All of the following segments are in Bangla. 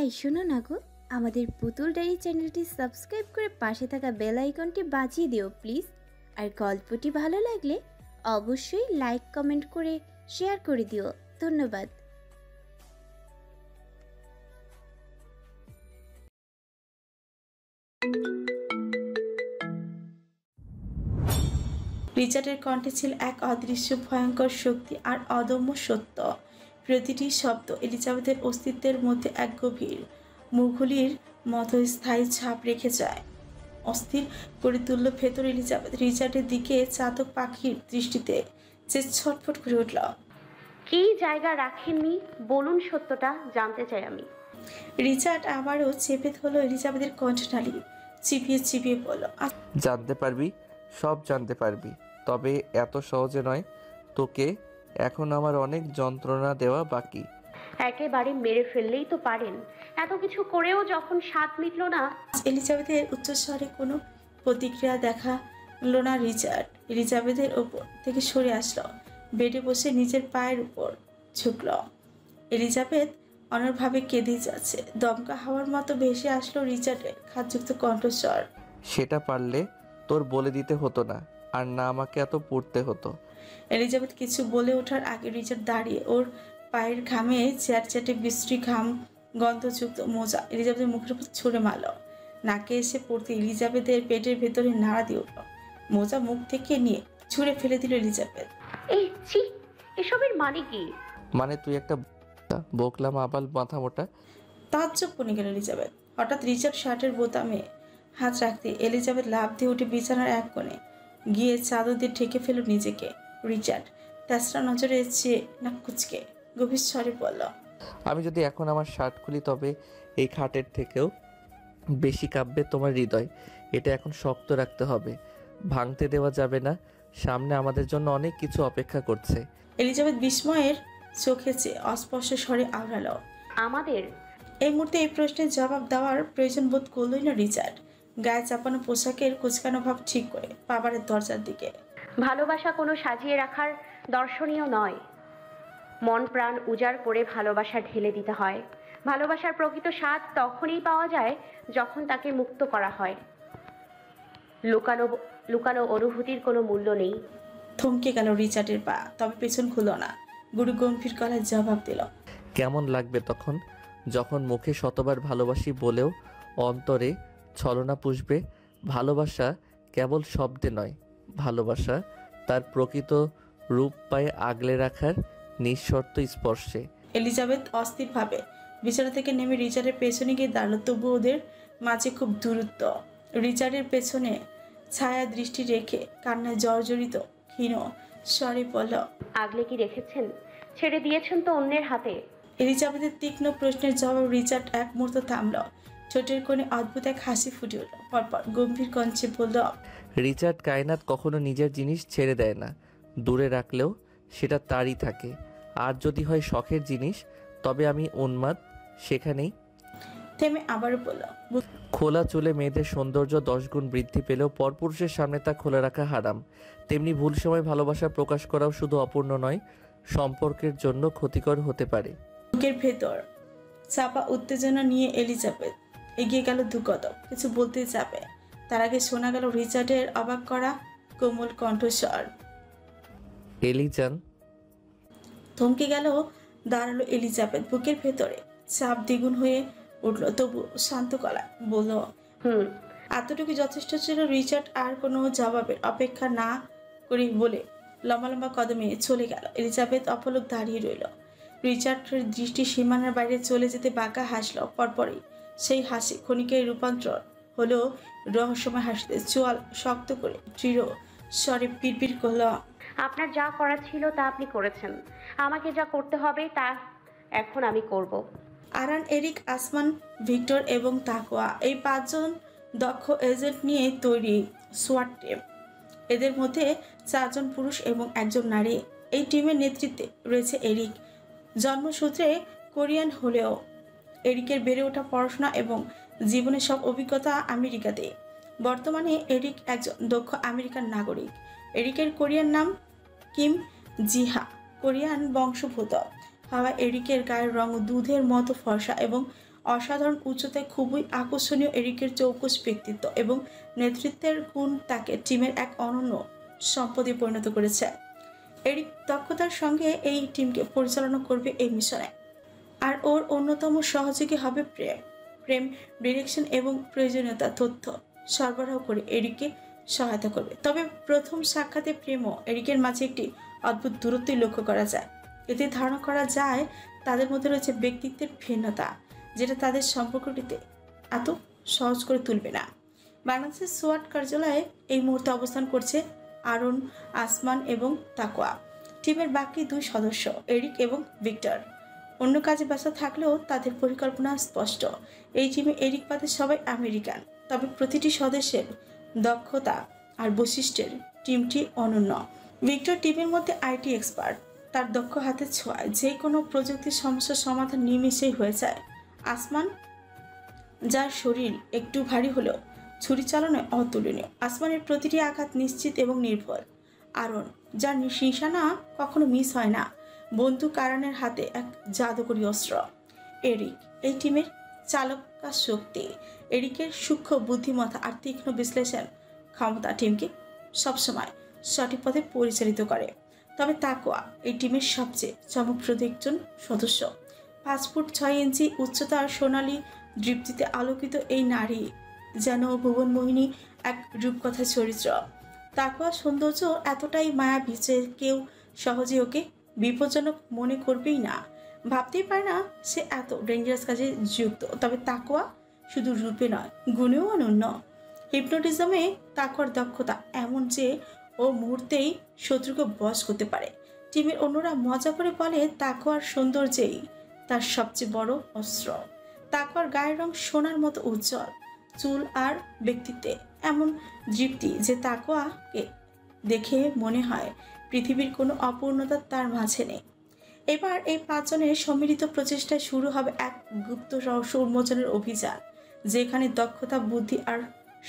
এই শোনো না গো, আমাদের পুতুল ডায়েরি চ্যানেলটি সাবস্ক্রাইব করে পাশে থাকা বেল আইকনটি বাজিয়ে দিও প্লিজ। আর গল্পটি ভালো লাগলে অবশ্যই লাইক কমেন্ট করে শেয়ার করে দিও। ধন্যবাদ। রিচার্ডের কণ্ঠে ছিল এক অদৃশ্য ভয়ঙ্কর শক্তি আর অদম্য সত্য। প্রতিটি শব্দ এলিজাবেথের অস্তিত্বের মধ্যে এক গভীর মুঘলির মতো স্থায়ী ছাপ রেখে যায়। অস্থির করে তুলল ভেতর এলিজাবেথ রিচার্ডের দিকে চাতক পাখির দৃষ্টিতে, যে ছটফট করে উঠল। কি জায়গা রাখেননি বলুন, সত্যটা জানতে চাই আমি। রিচার্ড আবারও চেপে ধরল এলিজাবেথের কণ্ঠনালী, চিপিয়ে চিপিয়ে বলল, জানতে পারবি, সব জানতে পারবি, তবে এত সহজে নয়। তোকে এখন আমার অনেক যন্ত্রণা দেওয়া বাকি। একেবারে মেরে ফেললেই তো পারেন, এত কিছু করেও যখন স্বাদ মিটল না। এলিজাবেথের উচ্চস্বরে কোনো প্রতিক্রিয়া দেখালো না রিচার্ড। এলিজাবেথের ওপর থেকে সরে আসলো, বেডে বসে নিজের পায়ের উপর ঝুঁকল। এলিজাবেথ অনড়ভাবে কেঁদে যাচ্ছে। দমকা হাওয়ার মতো ভেসে আসলো রিচার্ডের খাতযুক্ত কণ্ঠস্বর। সেটা পারলে তোর বলে দিতে হতো না, আর না আমাকে এত পড়তে হতো। এলিজাবেথ কিছু বলে ওঠার আগে রিচার্ড দাঁড়িয়ে ওর পায়ের ঘামে চ্যাটচ্যাটে বিশ্রী ঘাম গন্ধযুক্ত মোজা এলিজাবেথের মুখের উপর ছুঁড়ে মারল। নাকে এসে পড়তে এলিজাবেথের পেটের ভেতরে নাড়া দিয়ে উঠল। মোজা মুখ থেকে নিয়ে ছুঁড়ে ফেলে দিল এলিজাবেথ। এই ছি, এসবের মানে কি? মানে তুই একটা বোকলাম আবাল মাথা মোটা। তাজ্জব বনে গেল এলিজাবেথ। হঠাৎ রিচার্ড শার্টের বোতামে হাত রাখতে এলিজাবেথ লাফ দিয়ে উঠে বিছানার এক কোণে গিয়ে চাদর দিয়ে ঢেকে ফেল নিজেকে। রিচার্ড তেসরা নজরে চেয়ে নাক কুচকে গভীর স্বরে বলল, আমি যদি এখন আমার শার্ট খুলি তবে এই খাটের থেকেও বেশি কাঁপবে তোমার হৃদয়। এটা এখন শক্ত রাখতে হবে, ভাঙতে দেওয়া যাবে না। সামনে আমাদের জন্য অনেক কিছু অপেক্ষা করছে। এলিজাবেথ বিস্ময়ের চোখে চেয়ে অস্পষ্ট স্বরে আওড়ালো, আমাদের? এই মুহূর্তে এই প্রশ্নের জবাব দেওয়ার প্রয়োজন বোধ করলই না রিচার্ড। গায়ে চাপানো পোশাকের কুচকানো ভাব ঠিক করে পাবারের দরজার দিকে। ভালোবাসা কোনো সাজিয়ে রাখার দর্শনীয় নয়। মন প্রাণ উজাড় করে ভালোবাসা ঢেলে দিতে হয়। ভালোবাসার প্রকৃত স্বাদ তখনই পাওয়া যায় যখন তাকে মুক্ত করা হয়। লুকানো লুকানো অনুভূতির কোনো মূল্য নেই। থমকে গেল রিচার্ডের পা, তবে পেছন খুলো না। গুরু গম্ভীর গলায় জবাব দিল, কেমন লাগবে তখন, যখন মুখে শতবার ভালোবাসি বলেও অন্তরে ছলনা পুষবে? ভালোবাসা কেবল শব্দে নয়, ভালোবাসা তার প্রকৃত রূপ পায়ে আগলে রাখার নিঃশর্ত স্পর্শে। এলিজাবেথ অস্থিরভাবে বিছানা থেকে নেমে রিচার্ডের পেছনে গিয়ে দাঁড়ালো। তবু ওদের মাঝে খুব দূরত্ব। রিচার্ডের পেছনে ছায়া দৃষ্টি রেখে কান্নায় জর্জরিত ক্ষীণ স্বরে বলল, আগলে কি রেখেছেন? ছেড়ে দিয়েছেন তো অন্যের হাতে। এলিজাবেথের তীক্ষ্ণ প্রশ্নের জবাব রিচার্ড এক মুহূর্ত থামল। ঠোঁটের কোণে অদ্ভুত এক হাসি ফুটে উঠল। পরপর গম্ভীর কণ্ঠে বলল, রিচার্ড কায়নাত কখনো নিজের জিনিস ছেড়ে দেয় না, দূরে রাখলেও সেটা তারই থাকে। আর যদি হয় শখের জিনিস, তবে আমি উন্মাদ সেখানেই। থেমে আবারও বলল, খোলা চুলে মেয়েদের সৌন্দর্য 10 গুণ বৃদ্ধি পেলেও পরপুরুষের সামনে তা খোলা রাখা হারাম। তেমনি ভুল সময় ভালোবাসা প্রকাশ করাও শুধু অপূর্ণ নয়, সম্পর্কের জন্য ক্ষতিকর হতে পারে। বুকের ভেতর চাপা উত্তেজনা নিয়ে এলিজাবেথ এগিয়ে গেল দুকদম, কিছু বলতে যাবে। তার আগে শোনা গেল রিচার্ডের অবাক করা কোমল কণ্ঠস্বর। এলিজান। থমকে গেল, দাঁড়ালো এলিজাবেথ। বুকের ভেতরে চাপ দ্বিগুণ হয়ে উঠল, তবু শান্ত গলায় বলল, এতটুকু যথেষ্ট ছিল। রিচার্ড আর কোনো জবাবের অপেক্ষা না করি বলে লম্বা লম্বা কদমে চলে গেল। এলিজাবেথ অপলক দাঁড়িয়ে রইল। রিচার্ডের দৃষ্টি সীমানার বাইরে চলে যেতে বাঁকা হাসল। পরপরই সেই হাসি ক্ষণিকের রূপান্তর হলো রহস্যময় হাসিতে। চোয়াল শক্ত করে দৃঢ় স্বরে পিড়পিড় করল, আপনার যা করা ছিল তা আপনি করেছেন। আমাকে যা করতে হবে তা এখন আমি করব। আরান, এরিক, আসমান, ভিক্টর এবং তাকওয়া, এই 5 জন দক্ষ এজেন্ট নিয়ে তৈরি সোয়াট টিম। এদের মধ্যে 4 জন পুরুষ এবং 1 জন নারী। এই টিমের নেতৃত্বে রয়েছে এরিক। জন্মসূত্রে কোরিয়ান হলেও এরিকের বেড়ে ওঠা, পড়াশোনা এবং জীবনের সব অভিজ্ঞতা আমেরিকাতে। বর্তমানে এরিক একজন দক্ষ আমেরিকান নাগরিক। এরিকের কোরিয়ান নাম কিম জিহা। কোরিয়ান বংশোদ্ভূত হওয়া এরিকের গায়ের রং দুধের মতো ফর্সা এবং অসাধারণ উচ্চতায় খুবই আকর্ষণীয় এরিকের চৌকস ব্যক্তিত্ব এবং নেতৃত্বের গুণ তাকে টিমের এক অনন্য সম্পদে পরিণত করেছে। এরিক দক্ষতার সঙ্গে এই টিমকে পরিচালনা করবে এই মিশনে। আর ওর অন্যতম সহযোগী হবে প্রেম ডিরেকশন এবং প্রয়োজনীয়তা তথ্য সরবরাহ করে এরিককে সহায়তা করবে। তবে প্রথম সাক্ষাতে প্রেম ও এরিকের মাঝে একটি অদ্ভুত দূরত্বই লক্ষ্য করা যায়। এতে ধারণা করা যায় তাদের মধ্যে রয়েছে ব্যক্তিত্বের ভিন্নতা, যেটা তাদের সম্পর্কটিতে এত সহজ করে তুলবে না। বাংলাদেশের সোয়াট কার্যালয়ে এই মুহূর্তে অবস্থান করছে আরুন, আসমান এবং তাকওয়া। টিমের বাকি 2 সদস্য এরিক এবং ভিক্টর অন্য কাজে ব্যস্ত থাকলেও তাদের পরিকল্পনা স্পষ্ট। এই টিমে এরিক বাদে সবাই আমেরিকান, তবে প্রতিটি সদস্যের দক্ষতা আর বৈশিষ্ট্যের টিমটি অনন্য। ভিক্টর টিমের মধ্যে আইটি এক্সপার্ট, তার দক্ষ হাতের ছোঁয়ায় যে কোনো প্রযুক্তির সমস্যার সমাধান নিমেষেই হয়ে যায়। আসমান, যার শরীর একটু ভারী হলেও ছুরি চালানোয় অতুলনীয়, আসমানের প্রতিটি আঘাত নিশ্চিত এবং নির্ভুল। আরন, যার নিশানা কখনো মিস হয় না, বন্দুক কারণের হাতে এক জাদুকরী অস্ত্র। এরিক, এই টিমের চালকা শক্তি। এরিকের সূক্ষ্ম বুদ্ধিমত্তা আর তীক্ষ্ণ বিশ্লেষণ ক্ষমতা টিমকে সবসময় সঠিক পথে পরিচালিত করে। তবে তাকওয়া এই টিমের সবচেয়ে চমকপ্রদ একজন সদস্য। 5 ফুট 6 ইঞ্চি উচ্চতা আর সোনালী দৃপ্তিতে আলোকিত এই নারী যেন ভুবন মোহিনী এক রূপকথা চরিত্র। তাকওয়া সৌন্দর্য এতটাই মায়াবী যে কেউ সহজে ওকে বিপজ্জনক মনে করবেই না, ভাবতেই পারে না সে এত ডেঞ্জারাস কাজে যুক্ত। তবে তাকওয়া শুধু রূপে নয়, গুণেও অনন্য। হিপনোটিজমে তাকওয়ার দক্ষতা এমন যে ও মুহূর্তেই শত্রুকে বশ করতে পারে। টিমের অন্যরা মজা করে বলে তাকওয়ার সৌন্দর্যেই তার সবচেয়ে বড় অস্ত্র। তাকওয়ার গায়ের রং সোনার মতো উজ্জ্বল, চুল আর ব্যক্তিত্বে এমন দৃপ্তি যে তাকওয়াকে দেখে মনে হয় পৃথিবীর কোনো অপূর্ণতা তার মাঝে নেই। এবার এই 5 জনের সম্মিলিত প্রচেষ্টায় শুরু হবে এক গুপ্ত রহস্য উন্মোচনের অভিযান, যেখানে দক্ষতা, বুদ্ধি আর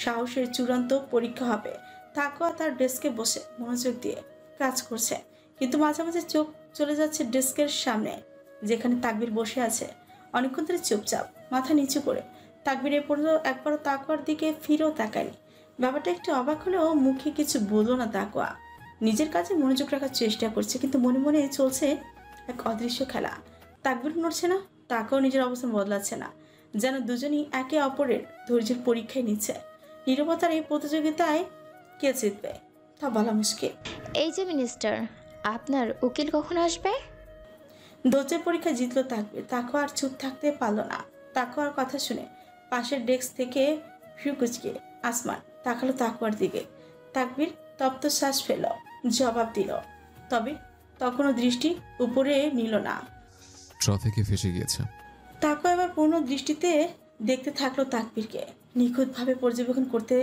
সাহসের চূড়ান্ত পরীক্ষা হবে। তাকওয়া তার ডেস্কে বসে মনোযোগ দিয়ে কাজ করছে, কিন্তু মাঝে মাঝে চোখ চলে যাচ্ছে ডেস্কের সামনে যেখানে তাকবীর বসে আছে। অনেকক্ষণ ধরে চুপচাপ মাথা নিচু করে। তাকবীর এ পর্যন্ত একবারও তাকওয়ার দিকে ফিরেও তাকায়নি। ব্যাপারটা একটু অবাক হলেও মুখে কিছু বলল না তাকওয়া। নিজের কাজে মনোযোগ রাখার চেষ্টা করছে, কিন্তু মনে মনে চলছে এক অদৃশ্য খেলা। তাকবীর নড়ছে না, তাকেও নিজের অবস্থান বদলাচ্ছে না, যেন দুজনই একে অপরের ধৈর্যের পরীক্ষায় নিচ্ছে। নীরবতার এই প্রতিযোগিতায় কে জিতবে তা বলা মুশকিল। এই যে মিনিস্টার, আপনার উকিল কখন আসবে? ধৈর্যের পরীক্ষা জিতলো তাকবীর। তাকওয়া আর চুপ থাকতে পারল না। তাকওয়ার কথা শুনে পাশের ডেস্ক থেকে ফিকুচকে আসমান তাকালো তাকওয়ার দিকে। তাকবীর তপ্ত শ্বাস ফেল, জবাব দিল, তবে তখনও দৃষ্টি উপরে নিল না। ট্রাফিকে ফেসে গিয়েছে। তাকওয়া এবার পূর্ণ দৃষ্টিতে দেখতে থাকলো তাকবীরকে, নিখুঁতভাবে পর্যবেক্ষণ করতে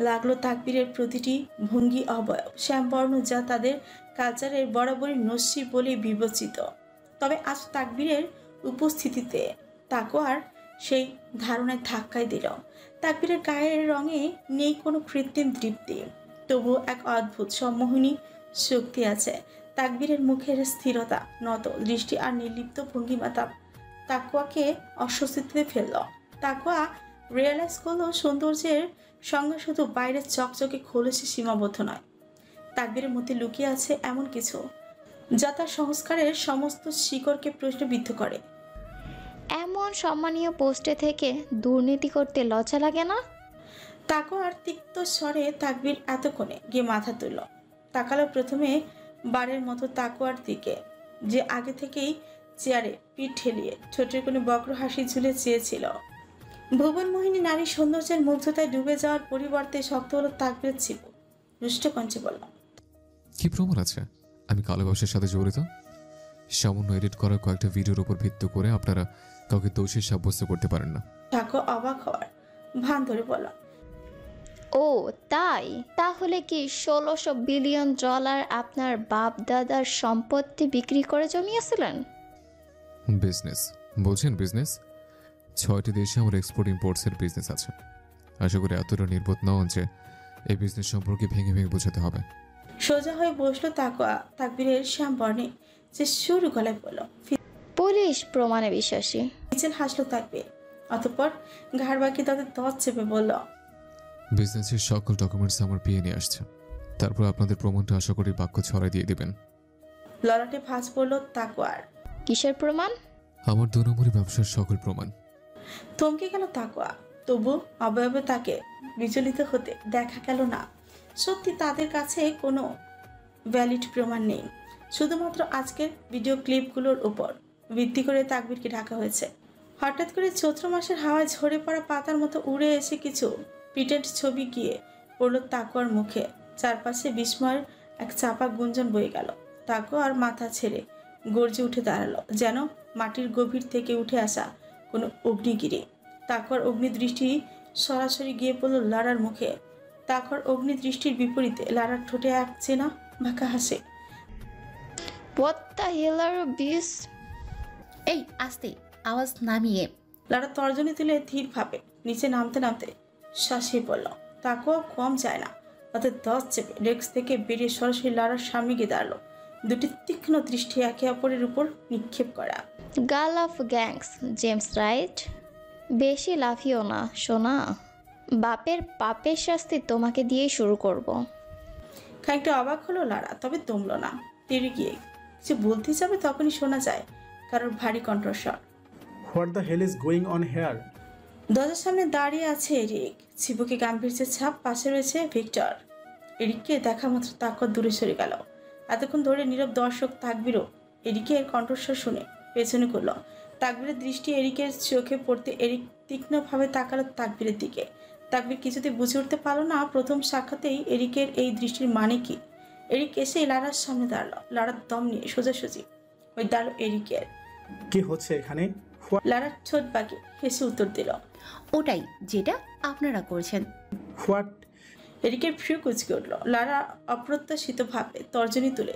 লাগলো তাকবীরের প্রতিটি ভঙ্গি অবয়ব, শ্যামবর্ণ যা তাদের কালচারের বরাবরই নস্যি বলে বিবেচিত। তবে আজ তাকবীরের উপস্থিতিতে তাকওয়ার সেই ধারণায় ধাক্কায় দিল। তাকবীরের গায়ের রঙে নেই কোনো কৃত্রিম তৃপ্তি, তবুও এক অদ্ভুত সম্মোহনী শক্তি আছে। তাকবীরের মুখের স্থিরতা, নত দৃষ্টি আর নির্লিপ্ত ভঙ্গিমা তাকওয়াকে অস্বস্তিতে ফেলল। তাকওয়া রিয়েলাইজ করলো সৌন্দর্যের সঙ্গে শুধু বাইরের চকচকে খোলসে সীমাবদ্ধ নয়, তাকবীরের মধ্যে লুকিয়ে আছে এমন কিছু যা তার সংস্কারের সমস্ত শিকড়কে প্রশ্নবিদ্ধ করে। এমন সম্মানীয় পোস্টে থেকে দুর্নীতি করতে লজ্জা লাগে না? তাকওয়ার তিক্ত স্বরে তাকবীর এতক্ষণে গিয়ে মাথা তুলল। তাকালো প্রথমে বারের মতো তাকওয়ার দিকে, যে আগে থেকেই চেয়ারে পিঠ ঠেলিয়ে ঠোঁটের কোনো বক্র হাসি ঝুলে চেয়েছিল। ভুবন মোহিনী নারী সৌন্দর্যের মুগ্ধতায় ডুবে যাওয়ার পরিবর্তে শক্ত হলো তাকবীরের চিবুক। রুষ্ট কঞ্চে বলল, কি প্রমাণ আছে আমি কালো ব্যবসার সাথে জড়িত? সামান্য এডিট করা কয়েকটা ভিডিওর উপর ভিত্তি করে আপনারা কাউকে দোষী সাব্যস্ত করতে পারেন না। তাকওয়া অবাক হওয়ার ভান ধরে বলল, ও তাই? তাহলে কি 1600 বিলিয়ন ডলার আপনার বাপ দাদার সম্পত্তি বিক্রি করে জমিয়েছিলেন? বিজনেস বলছেন? বিজনেস 6টি দেশে আমার এক্সপোর্ট ইম্পোর্টসের বিজনেস আছে। আশা করি এতটা নির্বোধ নন যে এই বিজনেস সম্পর্কে ভেঙে ভেঙে বোঝাতে হবে। সোজা হয়ে বসলো তাকওয়া। তাকবীরের শ্যাম বর্ণে যে সুর গলায় বলল, পুলিশ প্রমাণে বিশ্বাসী। মিছিল হাসলো তাকবীর। অতঃপর ঘাড় বাকি তাদের দশ চেপে বলল, বিজনেসের সকল ডকুমেন্টস আমার পেয়ে নিয়ে আসছে। তারপর আপনাদের প্রমাণটা আশা করি বাক্য ছড়াই দিয়ে দিবেন। ললাটে ভাঁজ পড়ল তাকওয়ার। কিসের প্রমাণ? আমার 2 নম্বরই ব্যবসার সকল প্রমাণ। থমকে গেল তাকওয়া, তবু অবয়বে তাকে বিচলিত হতে দেখা গেল না। সত্যি তাদের কাছে কোনো ভ্যালিড প্রমাণ নেই, শুধুমাত্র আজকের ভিডিও ক্লিপগুলোর উপর ভিত্তি করে তাকবীরকে ঢাকা হয়েছে। হঠাৎ করে চৈত্র মাসের হাওয়ায় ঝরে পড়া পাতার মতো উড়ে এসে কিছু প্রিটেন্ড ছবি গিয়ে পড়ল তাকওয়ার মুখে। চারপাশে বিস্ময়ের এক চাপা গুঞ্জন বয়ে গেল। তাকওয়ার মাথা ছেড়ে গর্জে উঠে দাঁড়ালো, যেন মাটির গভীর থেকে উঠে আসা কোনো অগ্নিগিরি। তাকওয়ার অগ্নিদৃষ্টি সরাসরি গিয়ে পড়ল লারার মুখে। তাকওয়ার অগ্নিদৃষ্টির বিপরীতে লারার ঠোঁটে এক চেনা বাঁকা হাসে। What the hell are you beast? এই আস্তে, আওয়াজ নামিয়ে। লারা তর্জনী তুলে ধীর ভাবে নিচে নামতে নামতে শাসিয়ে পড়ল। তাকওয়া কম যায় না, তাতে 10 চেপে ডেস্ক থেকে বেরিয়ে সরাসরি লারার সামনে গিয়ে দাঁড়ালো, দুটি তীক্ষ্ণ দৃষ্টি একে অপরের উপর নিক্ষেপ করা। Girl of gangs, James right? বেশি লাফিও না সোনা, বাপের পাপের শাস্তি তোমাকে দিয়েই শুরু করব। খানিকটা অবাক হলো লারা, তবে দমল না। তেড়ে গিয়ে কিছু বলতে যাবে তখনই শোনা যায় কারোর ভারী কণ্ঠস্বর। What the hell is going on here? দরজার সামনে দাঁড়িয়ে আছে এরিক, চিবুকে গাম্ভীর্যের ছাপ, পাশে রয়েছে ভিক্টর। এরিককে দেখা মাত্র তাকওয়া দূরে সরে গেল। এতক্ষণ ধরে নীরব দর্শক তাকবীরও এরিকের কণ্ঠস্বর শুনে পেছনে করল। তাকবীরের দৃষ্টি এরিকের চোখে পড়তে এরিক তীক্ষ্ণভাবে তাকালো তাকবীরের দিকে। তাকবীর কিছুতে বুঝে উঠতে পারল না প্রথম সাক্ষাতেই এরিকের এই দৃষ্টির মানে কি। এরিক এসে লারার সামনে দাঁড়ালো, লারার দম নিয়ে সোজাসুজি ওই দাঁড়ালো এরিকের। কি হচ্ছে এখানে? লারার ঠোঁট বাঁকিয়ে হেসে উত্তর দিল, ওটাই যেটা আপনারা করছেন। হোয়াট? এরিকের ফ্রি কুচকে উঠল। লারা অপ্রত্যাশিত ভাবে তর্জনী তুলে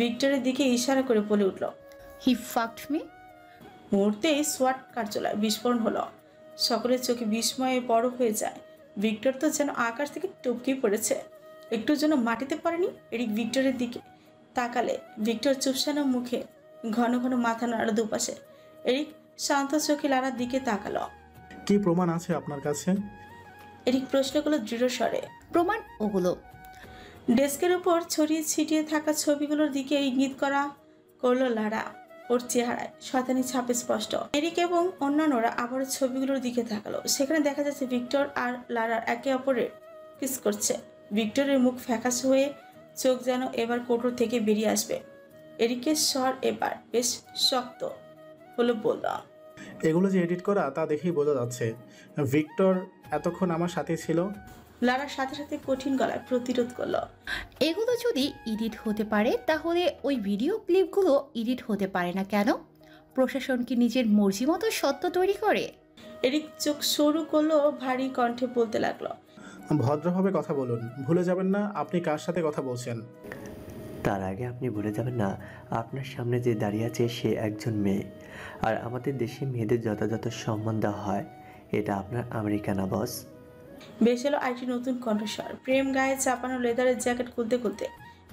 ভিক্টরের দিকে ইশারা করে বলে উঠল, হি ফাকড মি। মুহূর্তেই সোয়াট কার্যালয় বিস্ফোরণ হলো। সকলের চোখে বিস্ময়ে বড় হয়ে যায়। ভিক্টর তো যেন আকাশ থেকে টপকে পড়েছে, একটু যেন মাটিতে পড়েনি। এরিক ভিক্টরের দিকে তাকালে ভিক্টর চুপসানো মুখে ঘন ঘন মাথা নাড়া দুপাশে। এরিক শান্ত চোখে লারার দিকে তাকালো। কি প্রমাণ আছে আপনার কাছে? এরিক প্রশ্নগুলো দৃঢ় স্বরে। প্রমাণ ওগুলো। ডেস্কের উপর ছড়িয়ে ছিটিয়ে থাকা ছবিগুলোর দিকে ইঙ্গিত করলো লারা। ওর চেহারায় শয়তানি ছাপে স্পষ্ট। এরিক এবং অন্যান্যরা আবারও ছবিগুলোর দিকে তাকালো। সেখানে দেখা যাচ্ছে ভিক্টর আর লারার একে অপরের কিস করছে। ভিক্টরের মুখ ফ্যাকাশে হয়ে চোখ যেন এবার কোটর থেকে বেরিয়ে আসবে। এরিকের স্বর এবার বেশ শক্ত হলো, বলল, এগুলো যে এডিট করা তা দেখেই বোঝা যাচ্ছে ভিক্টর এতক্ষণ আমার সাথে ছিল। লারার সাথে সাথে কঠিন গলায় প্রতিরোধ করলো, এগুলো যদি এডিট হতে পারে তাহলে ওই ভিডিও ক্লিপগুলো এডিট হতে পারে না কেন? প্রশাসন কি নিজের মর্জি মতো সত্য তৈরি করে? এরিক চোখ সরু করলো, ভারী কণ্ঠে বলতে লাগলো, ভদ্রভাবে কথা বলুন, ভুলে যাবেন না আপনি কার সাথে কথা বলছেন। তার আগে আপনি ভুলে যাবেন না আপনার সামনে যে দাঁড়িয়ে আছে সে একজন মেয়ে, আর আমাদের দেশে মেয়েদের যথাযথ সম্মান দেওয়া হয়। এটা আপনার আমেরিকা না বস। বেশ এলো আরেকটি নতুন কণ্ঠস্বর। প্রেম গায়ে চাপানো লেদারের জ্যাকেট খুলতে খুলতে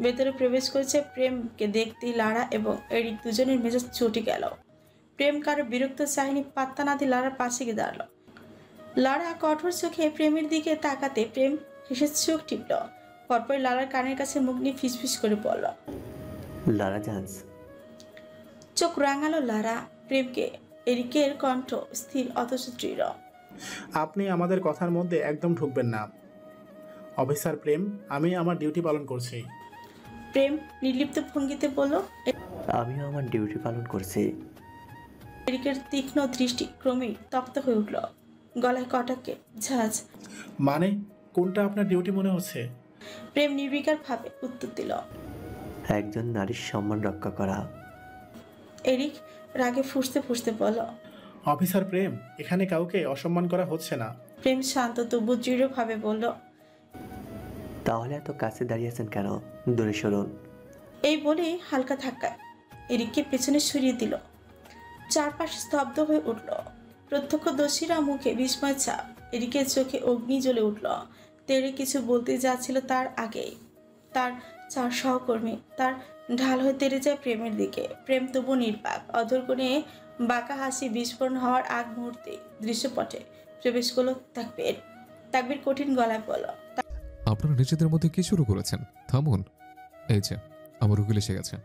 ভেতরে প্রবেশ করেছে। প্রেমকে দেখতেই লারা এবং এরিক দুজনের মেজাজ চটে গেল। প্রেম কারো বিরক্ত চাহিনি পাত্তা না দিয়ে লারার পাশে গিয়ে দাঁড়ালো। লারা কঠোর চোখে প্রেমের দিকে তাকাতে প্রেম হেসে চোখ টিপল। পরপর লারার কানের কাছে মুখ নিয়ে ফিসফিস করে বলল, লারা জান্স। চোখ রাঙালো লারা। প্রেমকে এরিকের কণ্ঠ স্থির অথচ দৃঢ়। আপনি আমাদের কথার মধ্যে একদম ঢুকবেন না অফিসার প্রেম, আমি আমার ডিউটি পালন করছি। প্রেম নির্লিপ্ত ভঙ্গিতে বলল। আমিও আমার ডিউটি পালন করছি। এরিকের তীক্ষ্ণ দৃষ্টি ক্রমেই তপ্ত হয়ে উঠল, গলায় কটাকে ঝাঁঝ। মানে কোনটা আপনার ডিউটি মনে হচ্ছে? প্রেম নির্বিকার ভাবে উত্তর দিল, একজন নারীর সম্মান রক্ষা করা। এরিক রাগে ফুঁসতে ফুঁসতে বলল, অফিসার প্রেম, এখানে কাউকে অসম্মান করা হচ্ছে না। প্রেম শান্ত তবু দৃঢ়ভাবে বলল, তাহলে এত কাছে দাঁড়িয়ে আছেন কেন? দূরে সরুন। এই বলেই হালকা ধাক্কায় এরিককে পেছনে সরিয়ে দিল। চারপাশে স্তব্ধ হয়ে উঠল। প্রত্যক্ষদর্শীরা মুখে বিস্ময় ছাপ। এরিকের চোখে অগ্নি জ্বলে উঠল। তেরে কিছু বলতে যাচ্ছিল তার আগেই তার 4 সহকর্মী তার ঢাল হয়ে তেড়ে যায় প্রেমের দিকে। প্রেম তবু নির্বাক, অধর কোণে বাঁকা হাসি বিস্ফোরণ হওয়ার আগ মুহূর্তে দৃশ্যপটে প্রবেশ করলো তাকবীর। তাকবীর কঠিন গলায় বলল, আপনারা নিজেদের মধ্যে কি শুরু করেছেন? থামুন। এই যে আমার উকিল এসে গেছে।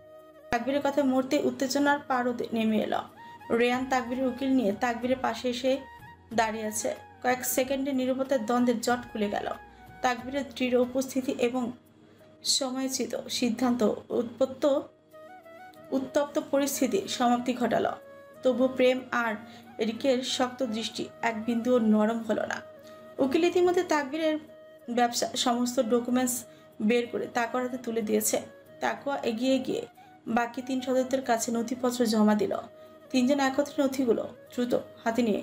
তাকবীরের কথা মুহূর্তে উত্তেজনার পারদে নেমে এলো। রেয়ান তাকবীরের উকিল নিয়ে তাকবীরের পাশে এসে দাঁড়িয়ে আছে। কয়েক সেকেন্ডের নীরবতার দ্বন্দ্বের জট খুলে গেল। তাকবীরের দৃঢ় উপস্থিতি এবং সময়োচিত সিদ্ধান্ত উত্তপ্ত পরিস্থিতির সমাপ্তি ঘটালো। তবু প্রেম আর এরিকের শক্ত দৃষ্টি এক বিন্দুও নরম হলো না। উকিল ইতিমধ্যে তাকবীরের ব্যবসা সমস্ত ডকুমেন্টস বের করে তাকুয়ার হাতে তুলে দিয়েছে। তাকুয়া এগিয়ে গিয়ে বাকি 3 সদস্যদের কাছে নথিপত্র জমা দিল। 3 জন একত্রে নথিগুলো দ্রুত হাতে নিয়ে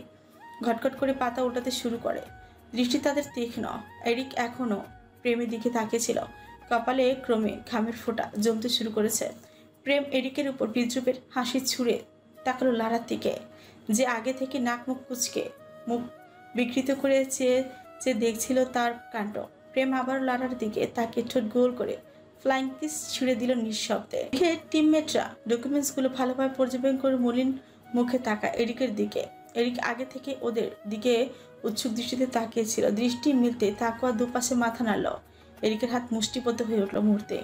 ঘটঘট করে পাতা উল্টাতে শুরু করে। দৃষ্টি তাদের তীক্ষ্ণ। এরিক এখনও প্রেমের দিকে তাকিয়েছিল। কপালে ক্রমে ঘামের ফোঁটা জমতে শুরু করেছে। প্রেম এরিকের উপর বিদ্রুপের হাসি ছুঁড়ে তাকালো লারার দিকে, যে আগে থেকে নাক মুখ কুচকে মুখ বিকৃত করে চেয়ে দেখছিল তার কাণ্ড। প্রেম আবার লারার দিকে তাকে ঠোঁট গোল করে ফ্লাইং কিস ছুঁড়ে দিল নিঃশব্দে। টিমমেটরা ডকুমেন্টসগুলো ভালোভাবে পর্যবেক্ষণ করে মলিন মুখে তাকায় এরিকের দিকে। এরিক আগে থেকে ওদের দিকে উৎসুক দৃষ্টিতে তাকিয়েছিল। দৃষ্টি মিলতে তাকুয়া দুপাশে মাথা নাড়ল। এরিকের হাত মুষ্টিবদ্ধ হয়ে উঠল মুহূর্তে।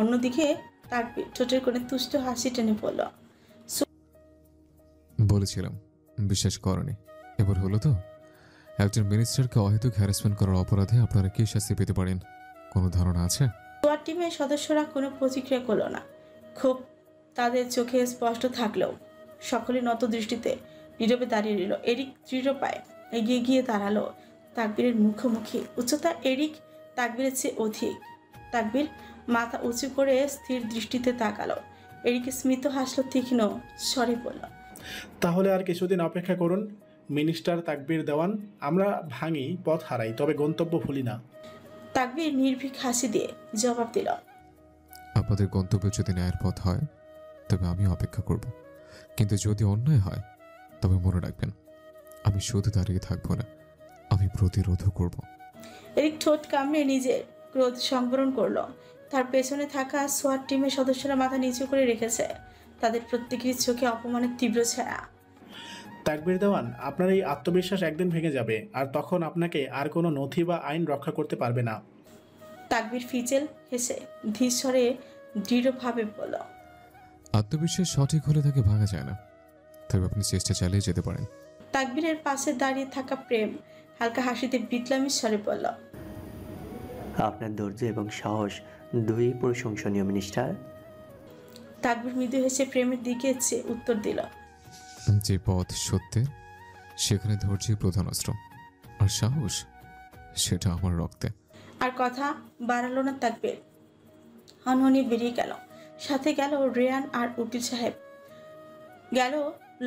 অন্যদিকে তাকবীর ঠোঁটের কোণে তুষ্ট হাসি টেনে পড়ল। বলেছিলাম বিশ্বাস করেনি। এবার হলো তো? একজন মিনিস্টারকে অহেতুক হ্যারাসমেন্ট করার অপরাধে আপনারা কি শাস্তি পেতে পারেন কোনো ধারণা আছে? সোয়াট টিমের সদস্যরা কোনো প্রতিক্রিয়া করল না। ক্ষোভ তাদের চোখে স্পষ্ট থাকলেও সকলে নত দৃষ্টিতে নীরবে দাঁড়িয়ে রইল। এরিক দৃঢ় পায়ে এগিয়ে গিয়ে দাঁড়ালো তাকবীরের মুখোমুখি। উচ্চতা এরিক তাকবীরের চেয়ে অধিক। তাকবীর মাথা উঁচু করে স্থির দৃষ্টিতে তাকালো। এরিক স্মিত হাসল, তীক্ষ্ণ স্বরে বলল, তাহলে আর কিছুদিন অপেক্ষা করুন মিনিস্টার তাকবীর দেওয়ান। আমরা ভাঙি, পথ হারাই, তবে গন্তব্য ভুলি না। তাকবীর নির্ভীক হাসি দিয়ে জবাব দিল, আপনাদের গন্তব্য যদি ন্যায়ের পথ হয় তবে আমি অপেক্ষা করব, কিন্তু যদি অন্যায় হয় তবে মনে রাখবেন আমি শুধু দাঁড়িয়ে থাকবো না, আমি প্রতিরোধও করব। এরিক ঠোঁট কামড়ে নিজের ক্রোধ সংবরণ করল। তার পেছনে থাকা সোয়াট টিমের সদস্যরা মাথা নিচু করে রেখেছে। তাদের প্রত্যেকের চোখে অপমানের তীব্র ছায়া। তাকবীর দেওয়ান, আপনার এই আত্মবিশ্বাস একদিন ভেঙে যাবে, আর তখন আপনাকে আর কোনো নথি বা আইন রক্ষা করতে পারবে না। তাকবীর ফিচেল হেসে ধীর স্বরে দৃঢ়ভাবে বলল, আত্মবিশ্বাস সঠিক হলে তাকে ভাঙা যায় না, তবে আপনি চেষ্টা চালিয়ে যেতে পারেন। তাকবীরের পাশে দাঁড়িয়ে থাকা প্রেম হালকা হাসিতে বিপ্লবীর স্বরে বলল, আপনার ধৈর্য এবং সাহস দুই প্রশংসনীয় মিনিস্টার। তাকবীর মৃদু হেসে প্রেমের দিকে চেয়ে উত্তর দিল, যে পথ সত্যের সেখানে ধৈর্যই প্রধান অস্ত্র, আর সাহস সেটা আমার রক্তে। আর কথা বাড়ালো না তাকবীর। হনহনি বেরিয়ে গেল। সাথে গেল রেয়ান আর উকিল সাহেব। গেল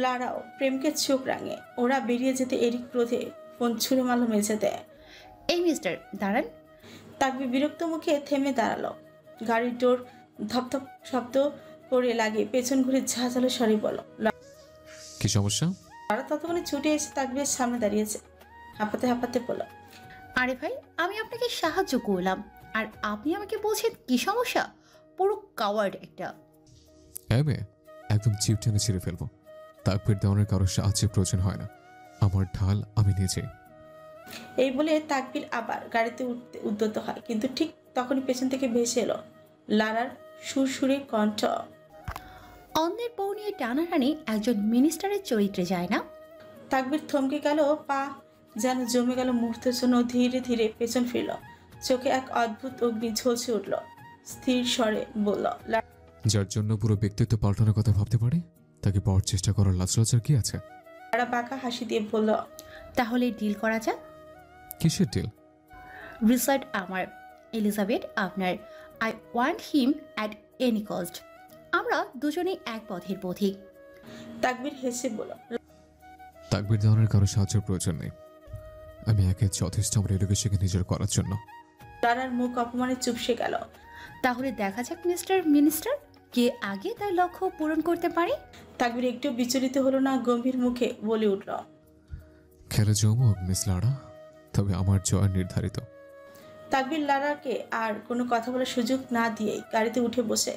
লারাও। প্রেমকে চোখ রাঙে। ওরা বেরিয়ে যেতে এরিক ক্রোধে ফোন ছুঁড়ে মারল মেঝেতে। এই মিস্টার দাঁড়ান। তাকবীর বিরক্ত মুখে থেমে দাঁড়ালো। গাড়ির ডোর ধপধপ শব্দ করে লাগিয়ে পেছন ঘুরে ঝাঁঝালো স্বরে বলল, কি সমস্যা? লারা ততক্ষণে ছুটে এসে তাকবীরের সামনে দাঁড়িয়েছে। হাঁপাতে হাঁপাতে বলল, আরে ভাই, আমি আপনাকে সাহায্য করলাম আর আপনি আমাকে বলছেন কি সমস্যা? পুরো কাওয়ার্ড একটা। মেয়ে একদম চিপ টেনে ছিঁড়ে ফেলবো। তাকবীর দেওয়ানের কারোর সাহায্যের প্রয়োজন হয় না, আমার ঢাল আমি নিজে। এই বলে তাকবীর আবার গাড়িতে উঠতে উদ্যত হয়, কিন্তু ঠিক তখনই পেছন থেকে ভেসে এলো লারার সুরসুরে কণ্ঠ, অন্যের বউ নিয়ে টানাটানি একজন মিনিস্টারের চরিত্রে যায় না। তাকবীর থমকে গেল। পা যেন জমে গেল। মুহূর্তের জন্য ধীরে ধীরে পেছন ফিরল। চোখে এক অদ্ভুত অগ্নি ঝলসে উঠল। স্থির স্বরে বলল, যার জন্য পুরো ব্যক্তিত্ব পাল্টানোর কথা ভাবতে পারে তাকে পাওয়ার চেষ্টা করার লাজলজ্জার কি আছে? লারা বাঁকা হাসি দিয়ে বলল, তাহলে ডিল করা যাক। কিসের ডিল? রিসার্ট আমার, এলিজাবেথ আপনার। I want him at any cost. আমরা দুজনেই এক পথের পথিক। তাকবীর হেসে বলল, তাকবীর দেওয়ানের কারো সাহায্যের প্রয়োজন নেই, আমি একে যথেষ্ট আমার এডুকেশনকে নিজের করার জন্য। লারার মুখ অপমানে চুপসে গেল। তাহলে দেখা যাক মিস্টার মিনিস্টার, কে আগে তার লক্ষ্য পূরণ করতে পারে। তাকবীর একটু বিচলিত হলো না, গম্ভীর মুখে বলে উঠল, খেলে জমুক মিস লারা, তবে আমার জয় নির্ধারিত। তাকবীর লারাকে আর কোনো কথা বলার সুযোগ না দিয়েই গাড়িতে উঠে বসে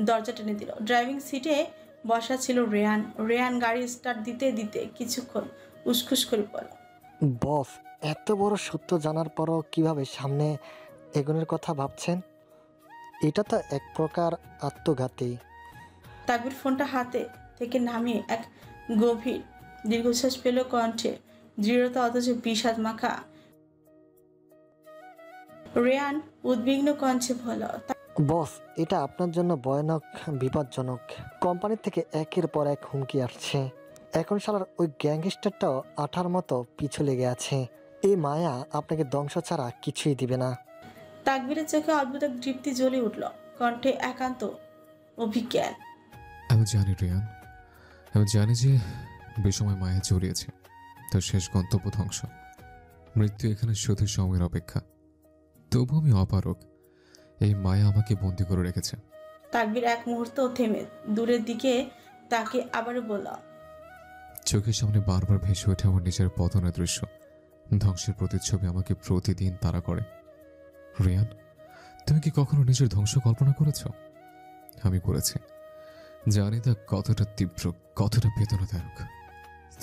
দরজা টেনে দিল। ড্রাইভিং সিটে বসা ছিল রেয়ান। রেয়ান গাড়ি স্টার্ট দিতে দিতে কিছুক্ষণ উসখুস করে বলল, বস, এত বড় সত্য জানার পরও কিভাবে সামনে এগোনোর কথা ভাবছেন? এটা তো এক প্রকার আত্মঘাতী। তাকবির ফোনটা হাতে থেকে নামিয়ে এক গভীর দীর্ঘশ্বাস পেল। কণ্ঠে দৃঢ়তা অথচ বিষাদ মাখা। রেয়ান উদ্বিগ্ন কণ্ঠে বলল, বস, এটা আপনার জন্য ভয়ানক, বিপজ্জনক। কোম্পানি থেকে একের পর এক হুমকি আসছে। এখন শালার ওই গ্যাংস্টারটাও আঠার মতো পিছু লেগে আছে। এই মায়া আপনাকে ধ্বংস ছাড়া কিছুই দিবে না। তাকবীরের চোখে অদ্ভুত এক দৃপ্তি জ্বলে উঠল, কণ্ঠে একান্ত অভিজ্ঞান। আমি জানি রিয়ান, আমি জানি যে বেসময় মায়া জড়িয়েছে, তার শেষ গন্তব্য ধ্বংস। মৃত্যু এখানে শুধু সময়ের অপেক্ষা। তবু আমি অপারগ। এই মায়া আমাকে বন্দি করে রেখেছে। তাকবীর এক মুহূর্ত থেমে দূরের দিকে তাকে আবারও বলল, চোখের সামনে বারবার ভেসে ওঠে আমার নিজের পতনের দৃশ্য। ধ্বংসের প্রতিচ্ছবি আমাকে প্রতিদিন তাড়া করে। রিয়ান, তুমি কি কখনো নিজের ধ্বংস কল্পনা করেছ? আমি করেছি। জানি তা কতটা তীব্র, কতটা বেদনাদায়ক।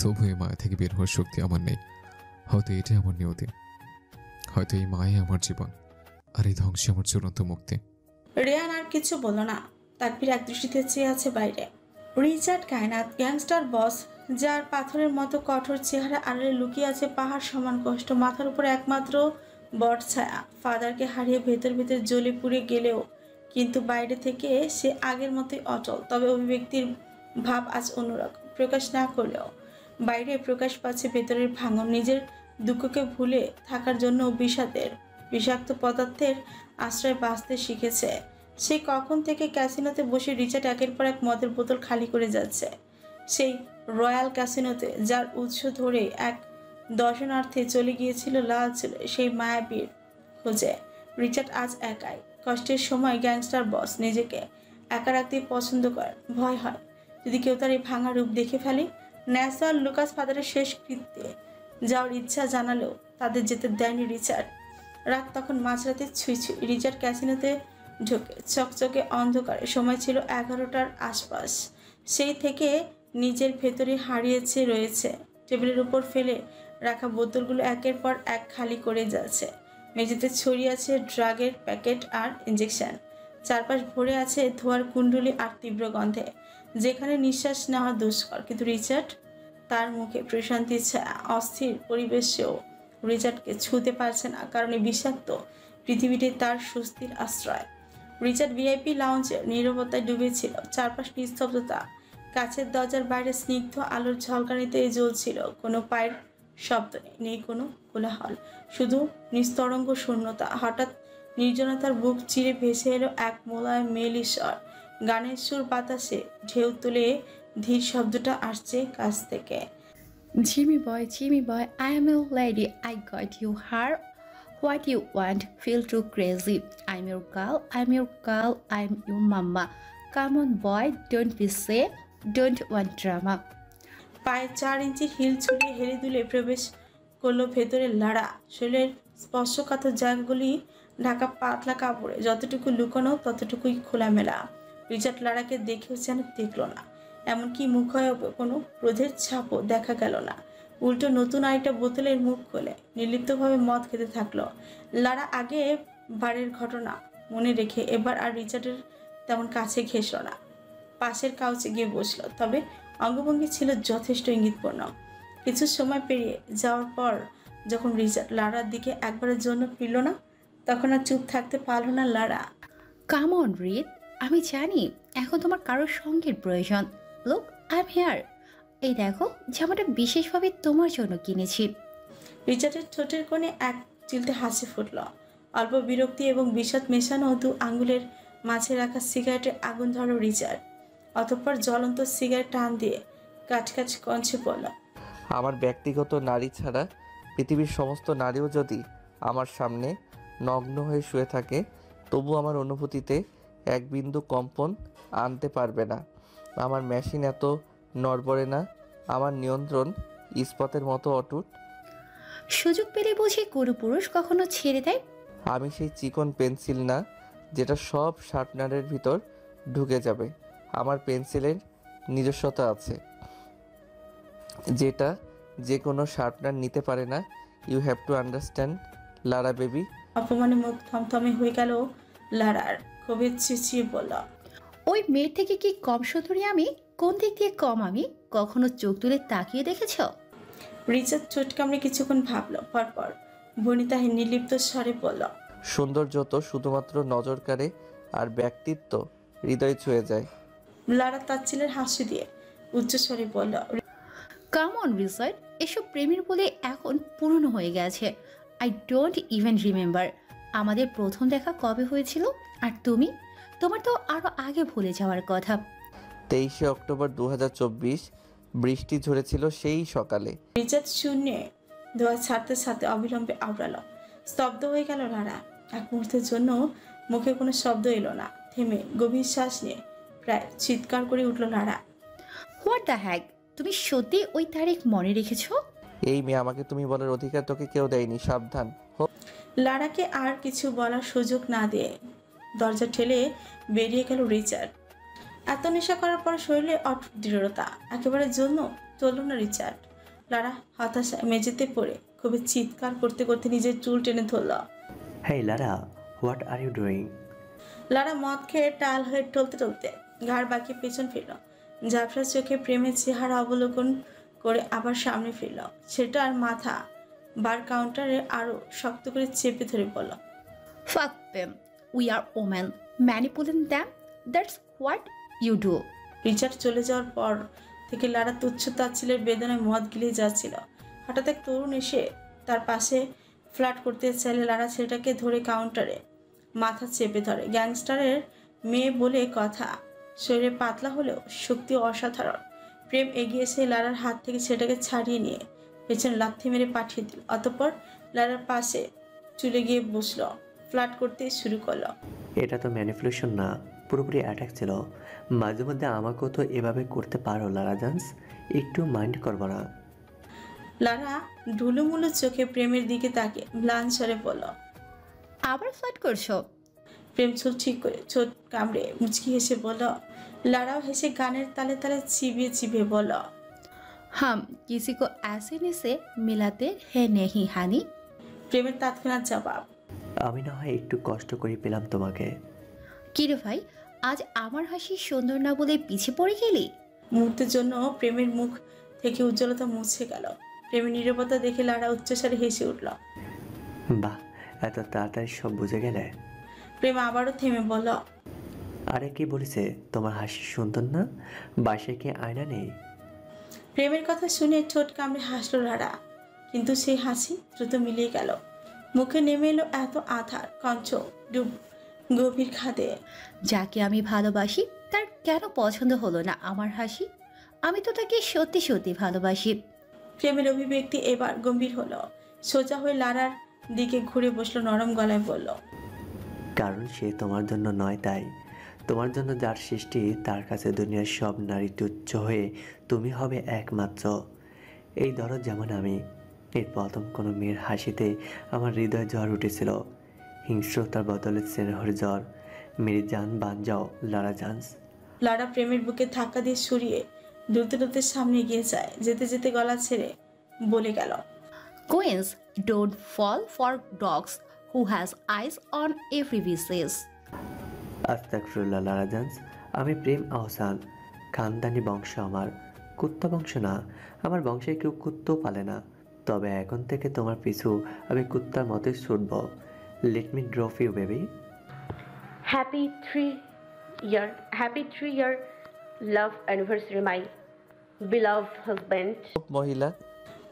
তবু এই মায়া থেকে বের হওয়ার শক্তি আমার নেই। হয়তো এটাই আমার নিয়তি, হয়তো এই মায়াই আমার জীবন, আর এই ধ্বংসে আমার চূড়ান্ত মুক্তি। রেয়ান আর কিছু বলল না। তাকবীর এক দৃষ্টিতে চেয়ে আছে বাইরে। রিচার্ড কায়নাত, গ্যাংস্টার বস, যার পাথরের মতো কঠোর চেহারা আড়ালে লুকিয়ে আছে পাহাড় সমান কষ্ট। মাথার উপরে একমাত্র বট ছায়া। ফাদারকে হারিয়ে ভেতর ভেতর জ্বলে পুড়ে গেলেও কিন্তু বাইরে থেকে সে আগের মতোই অচল। তবে অভিব্যক্তির ভাব আজ অন্যরকম। প্রকাশ না করলেও বাইরে প্রকাশ পাচ্ছে ভেতরের ভাঙন। নিজের দুঃখকে ভুলে থাকার জন্য বিষাদের বিষাক্ত পদার্থের আশ্রয় বাঁচতে শিখেছে। সে কখন থেকে ক্যাসিনোতে বসে রিচার্ড একের পর এক মদের বোতল খালি করে যাচ্ছে। সেই রয়্যাল ক্যাসিনোতে যার উৎস ধরে এক দর্শনার্থে চলে গিয়েছিল লাল চুলে সেই মায়াবীর খোঁজে। রিচার্ড আজ একাই। কষ্টের সময় গ্যাংস্টার বস নিজেকে একা রাখতে পছন্দ করে। ভয় হয় যদি কেউ তার এই ভাঙা রূপ দেখে ফেলে। ন্যাসার লুকাস ফাদারের শেষ কৃত্যে যাওয়ার ইচ্ছা জানালেও তাদের যেতে দেয়নি রিচার্ড। রাত তখন মাঝরাতে ছুঁই। রিচার্ড ক্যাসিনোতে ঢোকে চকচকে অন্ধকারে। সময় ছিল 11টার আশপাশ। সেই থেকে নিজের ভেতরে হারিয়েছে রয়েছে। টেবিলের উপর ফেলে রাখা বোতলগুলো একের পর এক খালি করে যাচ্ছে। মেঝেতে ছড়িয়ে আছে ড্রাগের প্যাকেট আর ইঞ্জেকশন। চারপাশ ভরে আছে ধোয়ার কুণ্ডলি আর তীব্র গন্ধে, যেখানে নিঃশ্বাস নেওয়া দুষ্কর। কিন্তু রিচার্ড, তার মুখে প্রশান্তি ছায়া। অস্থির পরিবেশেও রিচার্ডকে ছুঁতে পারছে না, কারণ এই বিষাক্ত পৃথিবীটি তার স্বস্তির আশ্রয়। রিচার্ড ভিআইপি লাউঞ্জে নীরবতায় ডুবেছিল। চারপাশ নিস্তব্ধতা। কাছের দরজার বাইরে স্নিগ্ধ আলোর ঝলকানিতে জ্বলছিল। কোনো পায়ের শব্দ নেই, নেই কোনো কোলাহল, শুধু নিস্তরঙ্গ শূন্যতা। হঠাৎ নির্জনতার বুক চিরে ভেসে এলো এক মোলায়েম মেলি স্বর। গানের সুর বাতাসে ঢেউ তুলে ধীর শব্দটা আসছে কাছ থেকে। Jimmy boy, I am your lady. I got you her. What you want? Feel too crazy. I'm your girl. I'm your mama. Come on, boy. Don't be safe. Don't want drama. পায়ে 4 ইঞ্চির হিল ছড়িয়ে হেলে দুলে প্রবেশ করলো ভেতরে লাড়া। শরীরের স্পর্শকাতর জায়গাগুলি ঢাকা পাতলা কাপড়ে, যতটুকু লুকানো ততটুকুই খোলামেলা। রিচার্ড লাড়াকে দেখেও যেন দেখল না, এমনকি মুখে কোনো ক্রোধের ছাপও দেখা গেল না। উল্টো নতুন আরেকটা বোতলের মুখ খোলে নির্লিপ্তভাবে মদ খেতে থাকলো। লাড়া আগে বারের ঘটনা মনে রেখে এবার আর রিচার্ডের তেমন কাছে ঘেঁষল না। পাশের কাউচে গিয়ে বসলো, তবে অঙ্গভঙ্গি ছিল যথেষ্ট ইঙ্গিতপূর্ণ। কিছু সময় পেরিয়ে যাওয়ার পর যখন রিচার্ড লাড়ার দিকে একবারের জন্য ফিরল না, তখন আর চুপ থাকতে পারল না লাড়া। কাম অন রিদ, আমি জানি এখন তোমার কারোর সঙ্গের প্রয়োজন। Look, I am here. এই দেখো, জামাটা বিশেষভাবে তোমার জন্য কিনেছি। রিচার্ডের ঠোঁটের কোণে এক চিলতে হাসি ফুটল। অল্প বিরক্তি এবং বিষাদ মেশানো 2 আঙ্গুলের মাঝে রাখা সিগারেটের আগুন ধরো রিচার্ড। অতঃপর জ্বলন্ত সিগারেট টান দিয়ে কাছকাছ কঞ্চে পড়ল। আমার ব্যক্তিগত নারী ছাড়া পৃথিবীর সমস্ত নারীও যদি আমার সামনে নগ্ন হয়ে শুয়ে থাকে, তবু আমার অনুভূতিতে এক বিন্দু কম্পন আনতে পারবে না। আমার মেশিন এত নড়বড়ে না, আমার নিয়ন্ত্রণ ইস্পাতের মতো অটুট। সুযোগ পেলে বুঝি কোনো পুরুষ কখনো ছেড়ে দেয়? আমি সেই চিকন পেন্সিল না যেটা সব শার্পনারের ভিতর ঢুকে যাবে। আমার পেন্সিলের নিজস্বতা আছে, যেটা যে কোনো শার্পনার নিতে পারে না। You have to understand Lara baby. অপমানে মুখ থমথমে হয়ে গেল লারার। ক্ষোভে চেঁচিয়ে বলল, ওই মেয়ের থেকে কি কম সুন্দরী আমি? কোন দিক দিয়ে কম আমি? কখনো চোখ তুলে তাকিয়ে দেখেছ? রিচার্ড চোট কামড়ে কিছুক্ষণ ভাবল, পরপর বনিতা নির্লিপ্ত স্বরে বলল, সৌন্দর্য তো শুধুমাত্র নজর কাড়ে, আর ব্যক্তিত্ব হৃদয় ছুঁয়ে যায়। লারা তাচ্ছিলের হাসি দিয়ে উচ্চস্বরে বলল, কাম অন রিসার্ট, এসব প্রেমের বলে এখন পুরনো হয়ে গেছে। আই ডোন্ট ইভেন রিমেম্বার আমাদের প্রথম দেখা কবে হয়েছিল। আর তুমি, তোমার তো আরো আগে ভুলে যাওয়ার কথা। 23শে অক্টোবর 2024, বৃষ্টি ঝরেছিল সেই সকালে। রিচার্ড শূন্যে দোয়া ছাড়তে ছাড়তে অবিলম্বে আওড়ালো। স্তব্ধ হয়ে গেল লারা। এক মুহূর্তের জন্য মুখে কোনো শব্দ এলো না। থেমে গভীর শ্বাস নিয়ে প্রায় চিৎকার করে উঠল লারা। হোয়াট দ্য হ্যাক, তুমি সত্যি ওই তারিখ মনে রেখেছো? এই মেয়ে, আমাকে তুমি বলার অধিকার তোকে কেউ দেয়নি, সাবধান। লারাকে আর কিছু বলার সুযোগ না দিয়ে দরজা ঠেলে বেরিয়ে গেল রিচার্ড। এত নেশা করার পর শরীরে অটুট দৃঢ়তা একেবারে জন্য চলল না রিচার্ড। লারা হতাশায় মেঝেতে পড়ে খুবই চিৎকার করতে করতে নিজের চুল টেনে ধরল। হেই লারা, হোয়াট আর ইউ ডুইং? লারা মদ খেয়ে টাল হয়ে টলতে টলতে ঘাড় বাঁকিয়ে পেছন ফিরল। ঝাপসা চোখে প্রেমের চেহারা অবলোকন করে আবার সামনে ফিরল। সেটা আর মাথা বার কাউন্টারে আরো শক্ত করে চেপে ধরে বলল, Fuck them. We are women. Manipulating them. That's what you do. Richard চলে যাওয়ার পর থেকে লারা তুচ্ছ তাচ্ছিলের বেদনায় মদ গিলে যাচ্ছিল। হঠাৎ এক তরুণ এসে তার পাশে ফ্ল্যাট করতে চাইলে লারা ছেলেটাকে ধরে কাউন্টারে মাথা চেপে ধরে। গ্যাংস্টারের মেয়ে বলে কথা, শরীরে পাতলা হলেও শক্তি অসাধারণ। প্রেম এগিয়ে এসে লারার হাত থেকে ছেলেটাকে ছাড়িয়ে নিয়ে পেছনে লাথি মেরে পাঠিয়ে দিল। অতঃপর লারার পাশে চলে গিয়ে বসলো, ফ্ল্যাট করতে শুরু করলো। এটা তো ম্যানিপুলেশন না, পুরোপুরি অ্যাটাক ছিল। মাঝে মধ্যে আমাকেও তো এভাবে করতে পারো লারা জান্স, একটু মাইন্ড করবো না? লারা ঢুলুমুলু চোখে প্রেমের দিকে তাকে ম্লান স্বরে বলল, আবার ফ্লার্ট করছো? প্রেম চুল ঠিক করে ছোট কামড়ে মুচকি হেসে বলল। লারাও হেসে গানের তালে তালে চিবিয়ে চিবিয়ে বলল, हम किसी को ऐसे से मिलाते हैं नहीं हानी। প্রেমের তৎক্ষণাৎ জবাব, আমি না হয় একটু কষ্ট করে পেলাম তোমাকে। কিরে ভাই, আজ আমার হাসি সুন্দর না বলে পিছিয়ে পড়ে গেলি? মুহূর্তের জন্য প্রেমের মুখ থেকে উজ্জ্বলতা মুছে গেল। প্রেমের নীরবতা দেখে লারা উচ্চস্বরে হেসে উঠল। বাহ, এত তাড়াতাড়ি সব বুঝে গেলে? প্রেম আবারও থেমে বলল, আরে কি বলেছে, তোমার হাসি সুন্দর না? বাসায় কি আয়না নেই? প্রেমের কথা শুনে ঠোঁট কামড়ে হাসল লারা, কিন্তু সেই হাসি দ্রুত মিলিয়ে গেল। মুখে নেমে এলো এত আধার, কঞ্চ ডুব গভীর খাদে। যাকে আমি ভালোবাসি তার কেন পছন্দ হলো না আমার হাসি? আমি তো তাকে সত্যি সত্যি ভালোবাসি। প্রেমের অভিব্যক্তি এবার গম্ভীর হলো। সোজা হয়ে লারার দিকে ঘুরে বসলো, নরম গলায় বলল, কারণ সে তোমার জন্য নয়, তাই তোমার জন্য যার সৃষ্টি তার কাছে দুনিয়ার সব নারী তুচ্ছ হয়ে তুমি হবে একমাত্র। এই ধরো যেমন আমি, এর প্রথম কোনো মেয়ের হাসিতে আমার হৃদয় জ্বর উঠেছিল, হিংস্রতার বদলে স্নেহর জ্বর। মেরি জান বান যাও লারা জান্স। লারা প্রেমের বুকে ধাক্কা দিয়ে সরিয়ে দ্রুত দ্রুত সামনে এগিয়ে যায়। যেতে যেতে গলা ছেড়ে বলে গেল, Queens don't fall for dogs who has eyes on every vices. আস্তাগফিরুল্লাহ লারা জান্স, আমি প্রেম আহসান, খানদানি বংশ আমার, কুত্তা বংশ না। আমার বংশে কেউ কুত্তও পালে না, তবে এখন থেকে তোমার পিছু আমি কুত্তার মতোই ছুটব। Let me drop you baby. Happy 3 year love anniversary my beloved husband. মহিলা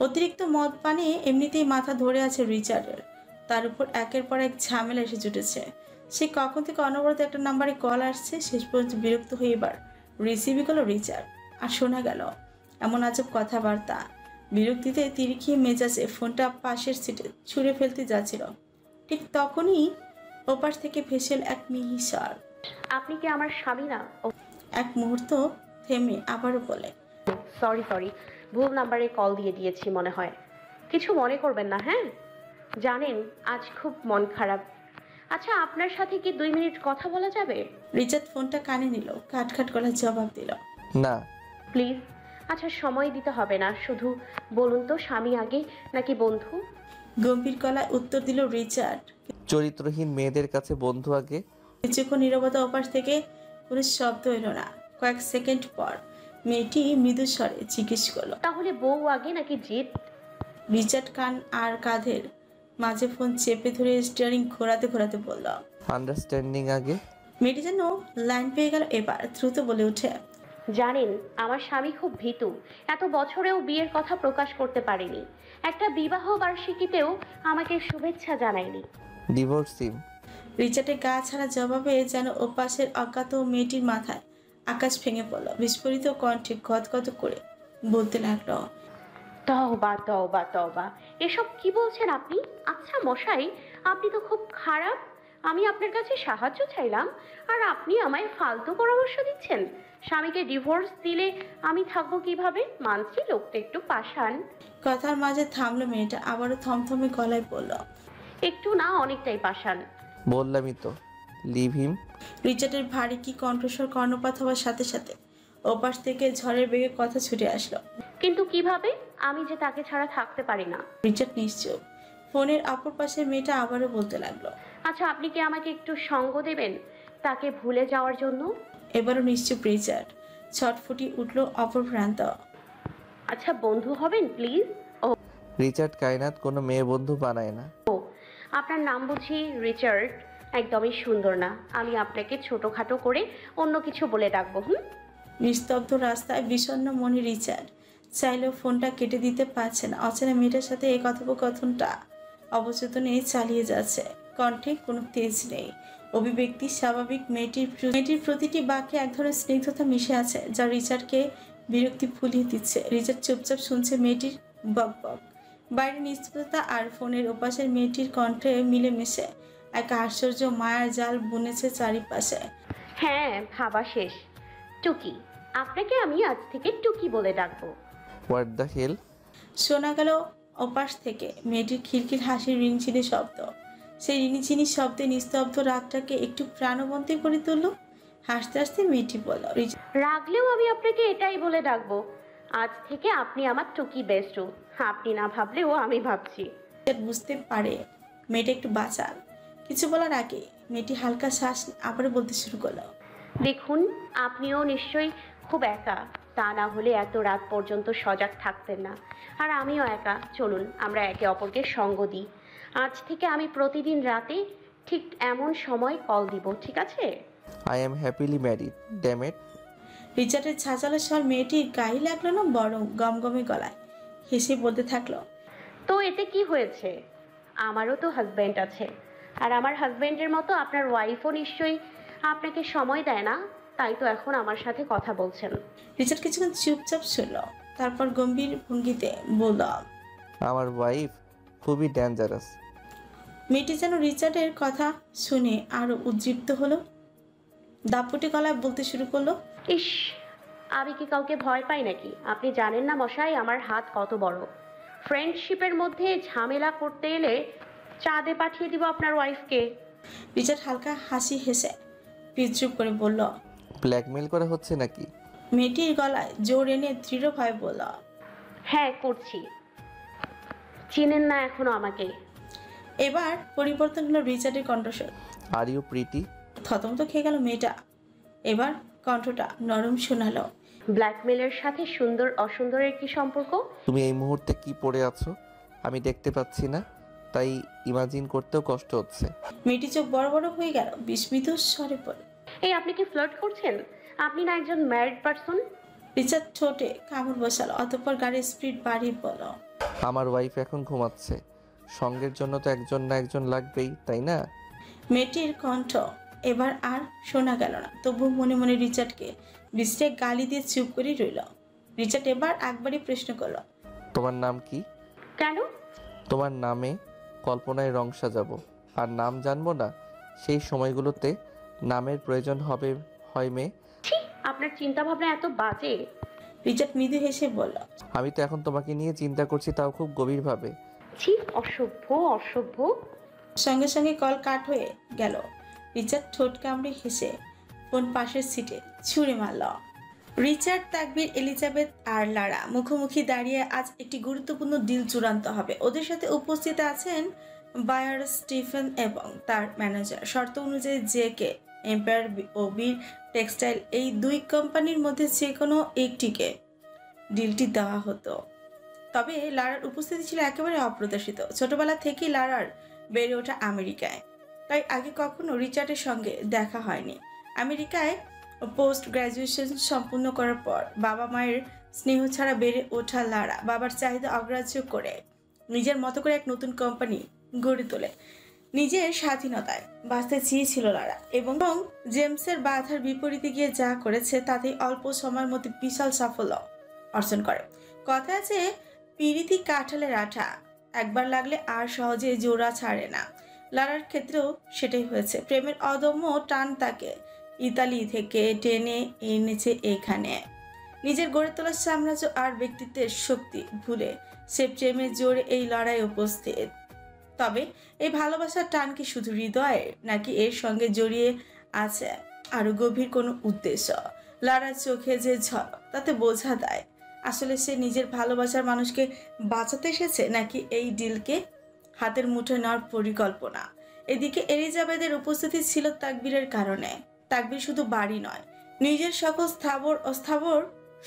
অতিরিক্ত মদ পানে এমনিতেই মাথা ধরে আছে রিচার্ডের। তার উপর একের পর এক ঝামেলা এসে জুটেছে। সে কখন থেকে অনবরত একটা নাম্বারে কল আসছে, শেষ পর্যন্ত বিরক্ত হয়ে এবার রিসিভই করলো রিচার্ড। আর শোনা গেল এমন আজব কথাবার্তা। বিরক্তিতে তিরিখিয়ে মেজাজে ফোনটা পাশের সিটে ছুঁড়ে ফেলতে যাচ্ছিল। ঠিক তখনই ওপাশ থেকে ভেসেল এক মিহি স্বর, আপনি কি আমার স্বামী না? এক মুহূর্ত থেমে আবারও বলে, সরি ভুল নাম্বারে কল দিয়ে দিয়েছি মনে হয়। কিছু মনে করবেন না, হ্যাঁ? জানেন আজ খুব মন খারাপ। আচ্ছা, আপনার সাথে কি 2 মিনিট কথা বলা যাবে? রিচার্ড ফোনটা কানে নিল, কাটখাট গলায় জবাব দিল, না, প্লিজ। আচ্ছা সময় দিতে হবে না, শুধু বলুন তো স্বামী আগে নাকি বন্ধু? গম্ভীর গলায় উত্তর দিল রিচার্ড। চরিত্রহীন মেয়েদের কাছে বন্ধু আগে। কিছুক্ষণ নীরবতা, ওপাশ থেকে কোনো শব্দ এলো না। কয়েক সেকেন্ড পর মেয়েটি মৃদু স্বরে জিজ্ঞেস করলো, তাহলে বউ আগে নাকি জিত? রিচার্ড কান আর কাঁধের মাঝে ফোন চেপে ধরে স্টিয়ারিং ঘোরাতে ঘোরাতে বলল, আন্ডারস্ট্যান্ডিং আগে। মেয়েটি যেন লাইন পেয়ে গেল। এবার দ্রুত বলে ওঠে, জানেন আমার স্বামী খুব ভীতু, এত বছরেও বিয়ের কথা প্রকাশ করতে পারেনি, একটা বিবাহ বার্ষিকীতেও আমাকে শুভেচ্ছা জানায়নি। ডিভোর্সিং। রিচার্ডের গা ছাড়া জবাবে যেন ওপাশের অজ্ঞাত মেয়েটির মাথায় আকাশ ভেঙে পড়ল। বিস্ফোরিত কণ্ঠে গদগদ করে বলতে লাগলো, তওবা তওবা তওবা, এসব কি বলছেন আপনি? আচ্ছা মশাই, আপনি তো খুব খারাপ। আমি আপনার কাছে সাহায্য চাইলাম আর আপনি আমায় ফালতু পরামর্শ দিচ্ছেন। স্বামীকে ডিভোর্স দিলে আমি থাকবো কিভাবে? মানছি লোকটা একটু পাষাণ। কথার মাঝে থামলো মেয়েটা, আবারও থমথমে গলায় বলল, একটু না, অনেকটাই পাষাণ। বললামই তো, লিভ হিম। রিচার্ডের ভারী কি কণ্ঠস্বর কর্ণপাত হওয়ার সাথে সাথে ওপাশ থেকে ঝড়ের বেগে কথা ছুটে আসলো, কিন্তু কিভাবে? আমি যে তাকে ছাড়া থাকতে পারি না। রিচার্ড নিশ্চুপ। ফোনের অপর পাশের মেয়েটা আবারও বলতে লাগলো, আচ্ছা আপনি কি আমাকে একটু সঙ্গ দেবেন তাকে ভুলে যাওয়ার জন্য? এবারও নিশ্চুপ রিচার্ড। ছটফুটি উঠলো অপর প্রান্ত। আচ্ছা বন্ধু হবেন প্লিজ। রিচার্ড কায়নাত কোনো মেয়ে বন্ধু বানায় না। আপনার নাম বুঝি রিচার্ড? একদমই সুন্দর না, আমি আপনাকে ছোটখাটো করে অন্য কিছু বলে ডাকবো। নিস্তব্ধ রাস্তায় বিষণ্ণ মনে রিচার্ড চাইলেও ফোনটা কেটে দিতে পারছে না। অচেনা মেয়েটার সাথে এই কথোপকথনটা অবচেতনে চালিয়ে যাচ্ছে। কণ্ঠে কোনো তেজ নেই, অভিব্যক্তি স্বাভাবিক। মেয়েটির প্রতিটি বাক্যে এক ধরনের স্নিগ্ধতা মিশে আছে যা রিচার্ডকে বিরক্তি ভুলিয়ে দিচ্ছে। রিচার্ড চুপচাপ শুনছে মেয়েটির বক বক। বাইরে নিস্তব্ধতা আর ফোনের ওপাশের মেয়েটির কণ্ঠে মিলেমিশে এক আশ্চর্য মায়ার জাল বুনেছে চারিপাশে। হ্যাঁ ভাবা শেষ। টুকি, আপনাকে আমি আজ থেকে টুকি বলে ডাকবো। What the hell? শোনা গেল ওপাশ থেকে মেয়েটির খিলখিল হাসির রিনঝিনি শব্দ। সেই রিনিঝিনি শব্দে নিস্তব্ধ রাতটাকে একটু প্রাণবন্তী করে তুলল। হাসতে হাসতে মেয়েটি বলল, রাগলেও আমি আপনাকে এটাই বলে ডাকবো। আজ থেকে আপনি আমার টুকি বেস্টু। আপনি না ভাবলেও আমি ভাবছি। বুঝতে পারে মেয়েটা একটু বাঁচাল। কিছু বলার আগে মেয়েটি হালকা শ্বাস আবার বলতে শুরু করলো, দেখুন আপনিও নিশ্চয়ই খুব একা, তা না হলে এত রাত পর্যন্ত সজাগ থাকতেন না। আর আমিও একা, চলুন আমরা একে অপরকে সঙ্গ দিই। আজ থেকে আমি প্রতিদিন রাতে ঠিক এমন সময় কল দিব, ঠিক আছে? I am happily married, damn it. রিচার্ডের ছাঁচালো স্বর মেয়েটির গায়ে লাগলো না, বরং গমগমে গলায় হেসে বলতে থাকলো, তো এতে কি হয়েছে? আমারও তো হাজব্যান্ড আছে, আর আমার হাজব্যান্ডের মতো আপনার ওয়াইফও নিশ্চয়ই আপনাকে সময় দেয় না, তাই তো এখন আমার সাথে কথা বলছেন। রিচার্ড কিছুক্ষণ চুপচাপ শুনল, তারপর গম্ভীর ভঙ্গিতে বলল, আমার ওয়াইফ খুবই ডেঞ্জারাস। মেয়েটি যেন রিচার্ডের কথা শুনে আরো উদ্দীপ্ত হলো। দাপটে গলায় বলতে শুরু করলো, ইস, আমি কি কাউকে ভয় পাই নাকি? আপনি জানেন না মশাই আমার হাত কত বড়। ফ্রেন্ডশিপের মধ্যে ঝামেলা করতে এলে চাঁদে পাঠিয়ে দিব আপনার ওয়াইফকে। রিচার্ড হালকা হাসি হেসে বিদ্রুপ করে বলল, ব্ল্যাকমেল করা হচ্ছে নাকি? মেয়েটির গলায় জোর এনে দৃঢ়ভাবে বলল, হ্যাঁ করছি, চিনেন না এখনো আমাকে। এবার পরিবর্তন হলো রিচার্ডের কণ্ঠস্বর। Are you pretty? থতমত খেয়ে গেল মেয়েটা। এবার কণ্ঠটা নরম শোনালো, ব্ল্যাকমেলের সাথে সুন্দর অসুন্দরের কি সম্পর্ক? তুমি এই মুহূর্তে কি পড়ে আছো আমি দেখতে পাচ্ছি না, তাই ইমাজিন করতেও কষ্ট হচ্ছে। মেয়েটি চোখ বড় বড় হয়ে গেল, বিস্মিত স্বরে পড়ে, এই আপনি কি ফ্লার্ট করছেন? আপনি না একজন ম্যারিড পারসন? রিচার্ড ঠোঁটে কামড় বসালো, অতঃপর গাড়ির স্পিড বাড়িয়ে বলল, আমার ওয়াইফ এখন ঘুমাচ্ছে, সঙ্গের জন্য তো একজন না একজন লাগবেই, তাই না? মেয়েটির কণ্ঠ এবার আর শোনা গেল না, তবু মনে মনে রিচার্ডকে বিশ্রে গালি দিয়ে চুপ করে রইল। রিচার্ড এবার একবারই প্রশ্ন করলো, তোমার নাম কি? কেন? তোমার নামে কল্পনায় রং সাজাবো, আর নাম জানবো না সেই সময়গুলোতে নামের প্রয়োজন হবে হয় মেয়ে। আপনার চিন্তা ভাবনা এত বাজে। রিচার্ড মৃদু হেসে বলল, আমি তো এখন তোমাকে নিয়ে চিন্তা করছি, তাও খুব গভীরভাবে। ছি, অসভ্য অসভ্য। সঙ্গে সঙ্গে কল কাট হয়ে গেল। রিচার্ড ঠোঁট কামড়ে হেসে ফোন পাশের সিটে ছুঁড়ে মারল। রিচার্ড, তাকবীর, এলিজাবেথ আর লারা মুখোমুখি দাঁড়িয়ে আজ একটি গুরুত্বপূর্ণ ডিল চূড়ান্ত হবে। ওদের সাথে উপস্থিত আছেন বায়ার স্টিফেন এবং তার ম্যানেজার। শর্ত অনুযায়ী জেকে, এম্পায়ার ও বীর টেক্সটাইল এই দুই কোম্পানির মধ্যে যে কোনো একটিকে ডিলটি দেওয়া হতো। তবে লারার উপস্থিতি ছিল একেবারে অপ্রত্যাশিত। ছোটবেলা থেকেই লারার বেড়ে ওঠা আমেরিকায়, তাই আগে কখনো রিচার্ডের সঙ্গে দেখা হয়নি। আমেরিকায় পোস্ট গ্র্যাজুয়েশন সম্পূর্ণ করার পর বাবা মায়ের স্নেহ ছাড়া বেড়ে ওঠা লারা বাবার চাহিদা অগ্রাহ্য করে নিজের মতো করে এক নতুন কোম্পানি গড়ে তোলে। নিজের স্বাধীনতায় বাঁচতে চেয়েছিল লারা এবং জেমসের বাধার বিপরীতে গিয়ে যা করেছে তাতেই অল্প সময়ের মধ্যে বিশাল সাফল্য অর্জন করে। কথা আছে, পিরিতি কাঁঠালের আঠা, একবার লাগলে আর সহজে জোড়া ছাড়ে না। লারার ক্ষেত্রেও সেটাই হয়েছে। প্রেমের অদম্য টান তাকে ইতালি থেকে টেনে এনেছে এখানে। নিজের গড়ে তোলা সাম্রাজ্য আর ব্যক্তিত্বের শক্তি ভুলে সে প্রেমের জোরে এই লড়াই উপস্থিত। তবে এই ভালোবাসার টান কি শুধু হৃদয়ের, নাকি এর সঙ্গে জড়িয়ে আছে আরো গভীর কোনো উদ্দেশ্য? লারার চোখে যে ঝলক তাতে বোঝা দেয় আসলে সে নিজের ভালোবাসার মানুষকে বাঁচাতে এসেছে, নাকি এই ডিলকে হাতের মুঠোয় নেওয়ার পরিকল্পনা। এদিকে এলিজাবেথের উপস্থিতি ছিল তাকবীরের কারণে। তাকবীর শুধু বাড়ি নয়, নিজের সকল স্থাবর অস্থাবর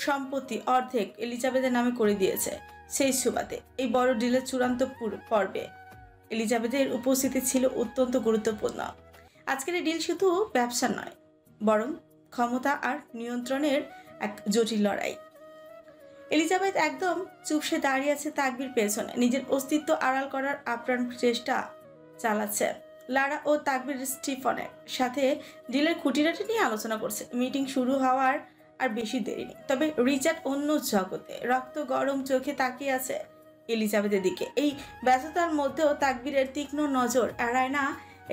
সম্পত্তি অর্ধেক এলিজাবেথের নামে করে দিয়েছে। সেই সুবাদে এই বড় ডিলের চূড়ান্ত পর্বে এলিজাবেথের উপস্থিতি ছিল অত্যন্ত গুরুত্বপূর্ণ। আজকের এই ডিল শুধু ব্যবসা নয়, বরং ক্ষমতা আর নিয়ন্ত্রণের এক জটিল লড়াই। এলিজাবেথ একদম চুপসে দাঁড়িয়ে আছে তাকবীর পেছনে, নিজের অস্তিত্ব আড়াল করার আপ্রাণ চেষ্টা চালাচ্ছে। লারা ও তাকবীর স্টিফনের সাথে ডিলের খুঁটিনাটি নিয়ে আলোচনা করছে। মিটিং শুরু হওয়ার আর বেশি দেরি নেই। তবে রিচার্ড অন্য জগতে রক্ত গরম চোখে তাকিয়ে আছে এলিজাবেথের দিকে। এই ব্যস্ততার মধ্যেও তাকবীরের তীক্ষ্ণ নজর এড়ায় না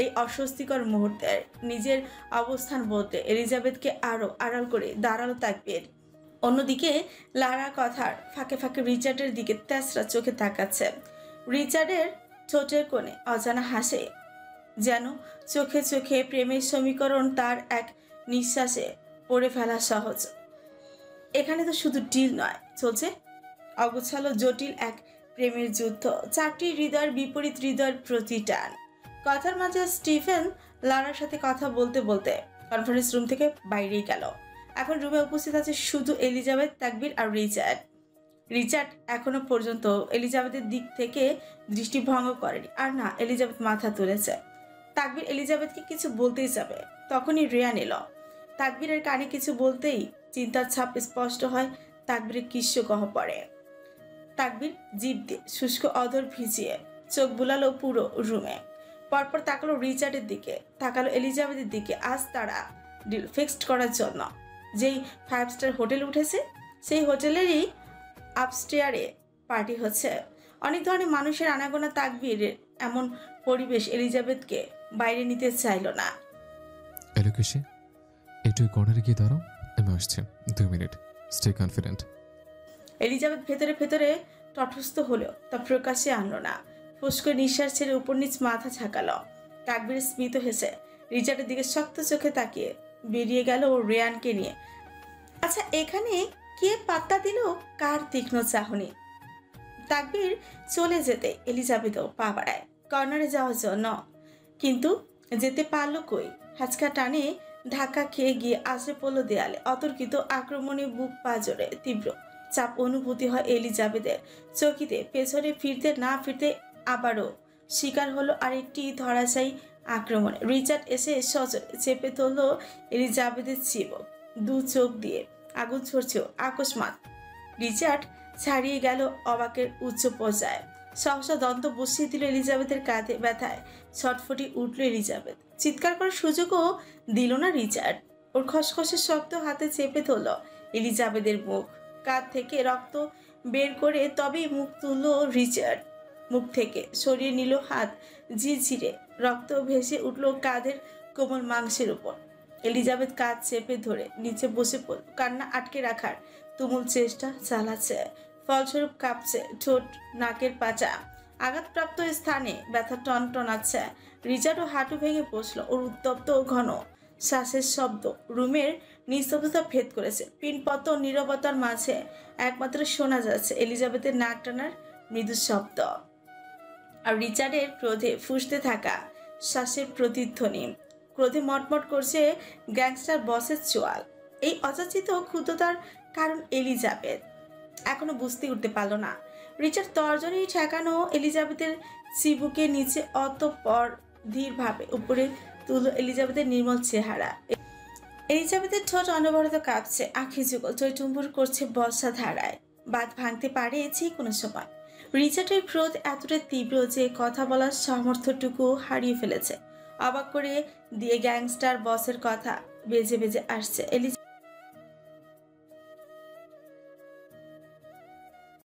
এই অস্বস্তিকর মুহূর্তের। নিজের অবস্থান বলতে এলিজাবেথকে আরো আড়াল করে দাঁড়ালো তাকবীর। অন্যদিকে লারা কথার ফাঁকে ফাঁকে রিচার্ডের দিকে তেসরা চোখে তাকাচ্ছে। রিচার্ডের ঠোঁটের কোণে অজানা হাসে, যেন চোখে চোখে প্রেমের সমীকরণ তার এক নিঃশ্বাসে পড়ে ফেলা সহজ। এখানে তো শুধু ডিল নয়, চলছে অগোছালো জটিল এক প্রেমের যুদ্ধ। চারটি হৃদয়ের বিপরীত হৃদয়ের প্রতিটান। কথার মাঝে স্টিফেন লারার সাথে কথা বলতে বলতে কনফারেন্স রুম থেকে বাইরেই গেল। এখন রুমে উপস্থিত আছে শুধু এলিজাবেথ, তাকবীর আর রিচার্ড। রিচার্ড এখনো পর্যন্ত এলিজাবেথের দিক থেকে দৃষ্টিভঙ্গ করেনি। আর না, এলিজাবেথ মাথা তুলেছে। তাকবীর এলিজাবেথকে কিছু বলতেই যাবে, তখনই রিয়ান এলো। তাকবীরের কানে কিছু বলতেই চিন্তার ছাপ স্পষ্ট হয় তাকবীরের কিস্য কহ পড়ে। তাকবীর জিভ দিয়ে শুষ্ক অধর ভিজিয়ে চোখ বুলালো পুরো রুমে। পরপর তাকালো রিচার্ডের দিকে, তাকালো এলিজাবেথের দিকে। আজ তারা ডিল ফিক্সড করার জন্য যেই 5 স্টার হোটেল উঠেছে, সেই হোটেলেরই আপস্টেয়ারে পার্টি হচ্ছে। অনেক ধরনের মানুষের আনাগোনা। তাকবীরের এমন পরিবেশ এলিজাবেথকে বাইরে নিতে চাইল না। এলোকেশে একটু কর্নারে গিয়ে দাঁড়াও, আমি আসছি, 2 মিনিট, স্টে কনফিডেন্ট। এলিজাবেথ ভেতরে ভেতরে তটস্থ হলেও তা প্রকাশ্যে আনলো না। ফুসকে নিঃশ্বাস ছেড়ে উপর নিচ মাথা ঝাঁকালো। তাকবীর স্মিত হেসে রিচার্ডের দিকে শক্ত চোখে তাকিয়ে বেরিয়ে গেল রিয়ানকে নিয়ে। আচ্ছা, এখানে কে পাত্তা দিল কার তীক্ষ্ণ চাহনি? তাকবীর চলে যেতে এলিজাবেথও পা বাড়ায় কর্নারে যাওয়ার জন্য, কিন্তু যেতে পারলো কই। হাঁচকা টানে ধাক্কা খেয়ে গিয়ে আছড়ে পড়লো দেয়ালে। অতর্কিত আক্রমণে বুক পাজরে তীব্র চাপ অনুভূতি হয় এলিজাবেথের। চকিতে পেছনে ফিরতে না ফিরতে আবারও শিকার হলো আরেকটি ধরাশায়ী আক্রমণে। রিচার্ড এসে সজোরে চেপে ধরলো এলিজাবেথের চিবুক। দু চোখ দিয়ে আগুন ছড়ছে আকস্মাত। রিচার্ড ছাড়িয়ে গেল অবাকের উচ্চ পর্যায়ে। সহসা দন্ত বসিয়ে দিল এলিজাবেথের কাঁধে। ব্যথায় ছটফটি উঠল এলিজাবেথ। চিৎকার করার সুযোগও দিল না রিচার্ড। ওর খসখসে শক্ত হাতে চেপে ধরল এলিজাবেথের মুখ। কাঁধ থেকে রক্ত বের করে তবেই মুখ তুলল রিচার্ড। মুখ থেকে সরিয়ে নিল হাত। ঝিরঝিরে রক্ত ভেসে উঠল কাঁধের কোমল মাংসের উপর। এলিজাবেথ কাঁধ চেপে ধরে নিচে বসে পড়ল। কান্না আটকে রাখার তুমুল চেষ্টা চালাচ্ছে, ফলস্বরূপ কাঁপছে ঠোঁট, নাকের পাঁচা। আঘাতপ্রাপ্ত স্থানে ব্যথা টনটনাচ্ছে। রিচার্ডও হাঁটু ভেঙে বসলো। ওর উত্তপ্ত ঘন শ্বাসের শব্দ রুমের নিস্তব্ধতা ভেদ করেছে। পিনপত নীরবতার মাঝে একমাত্র শোনা যাচ্ছে এলিজাবেথের নাক টানার মৃদু শব্দ আর রিচার্ডের ক্রোধে ফুঁসতে থাকা শ্বাসের প্রতিধ্বনি। ক্রোধে মটমট করছে গ্যাংস্টার বসের চোয়াল। এই অযাচিত ক্ষুদ্রতার কারণ এলিজাবেথ এখনো বুঝতে উঠতে পারল না। রিচার্ড তর্জনী ঠেকানো এলিজাবেথের চিবুকের নিচে অতঃপর ধীরভাবে উপরে তুলল এলিজাবেথের নির্মল চেহারা। এলিজাবেথের ঠোঁট অনবরত কাঁপছে, আঁখি যুগল টইটুম্বুর করছে বর্ষা ধারায়। বাঁধ ভাঙতে পারে যে কোনো সময়। রিচার্ডের ক্রোধ এতটা তীব্র যে কথা বলার সামর্থ্যটুকু হারিয়ে ফেলেছে। অবাক করে দিয়ে গ্যাংস্টার বসের কথা বেজে বেজে আসছে।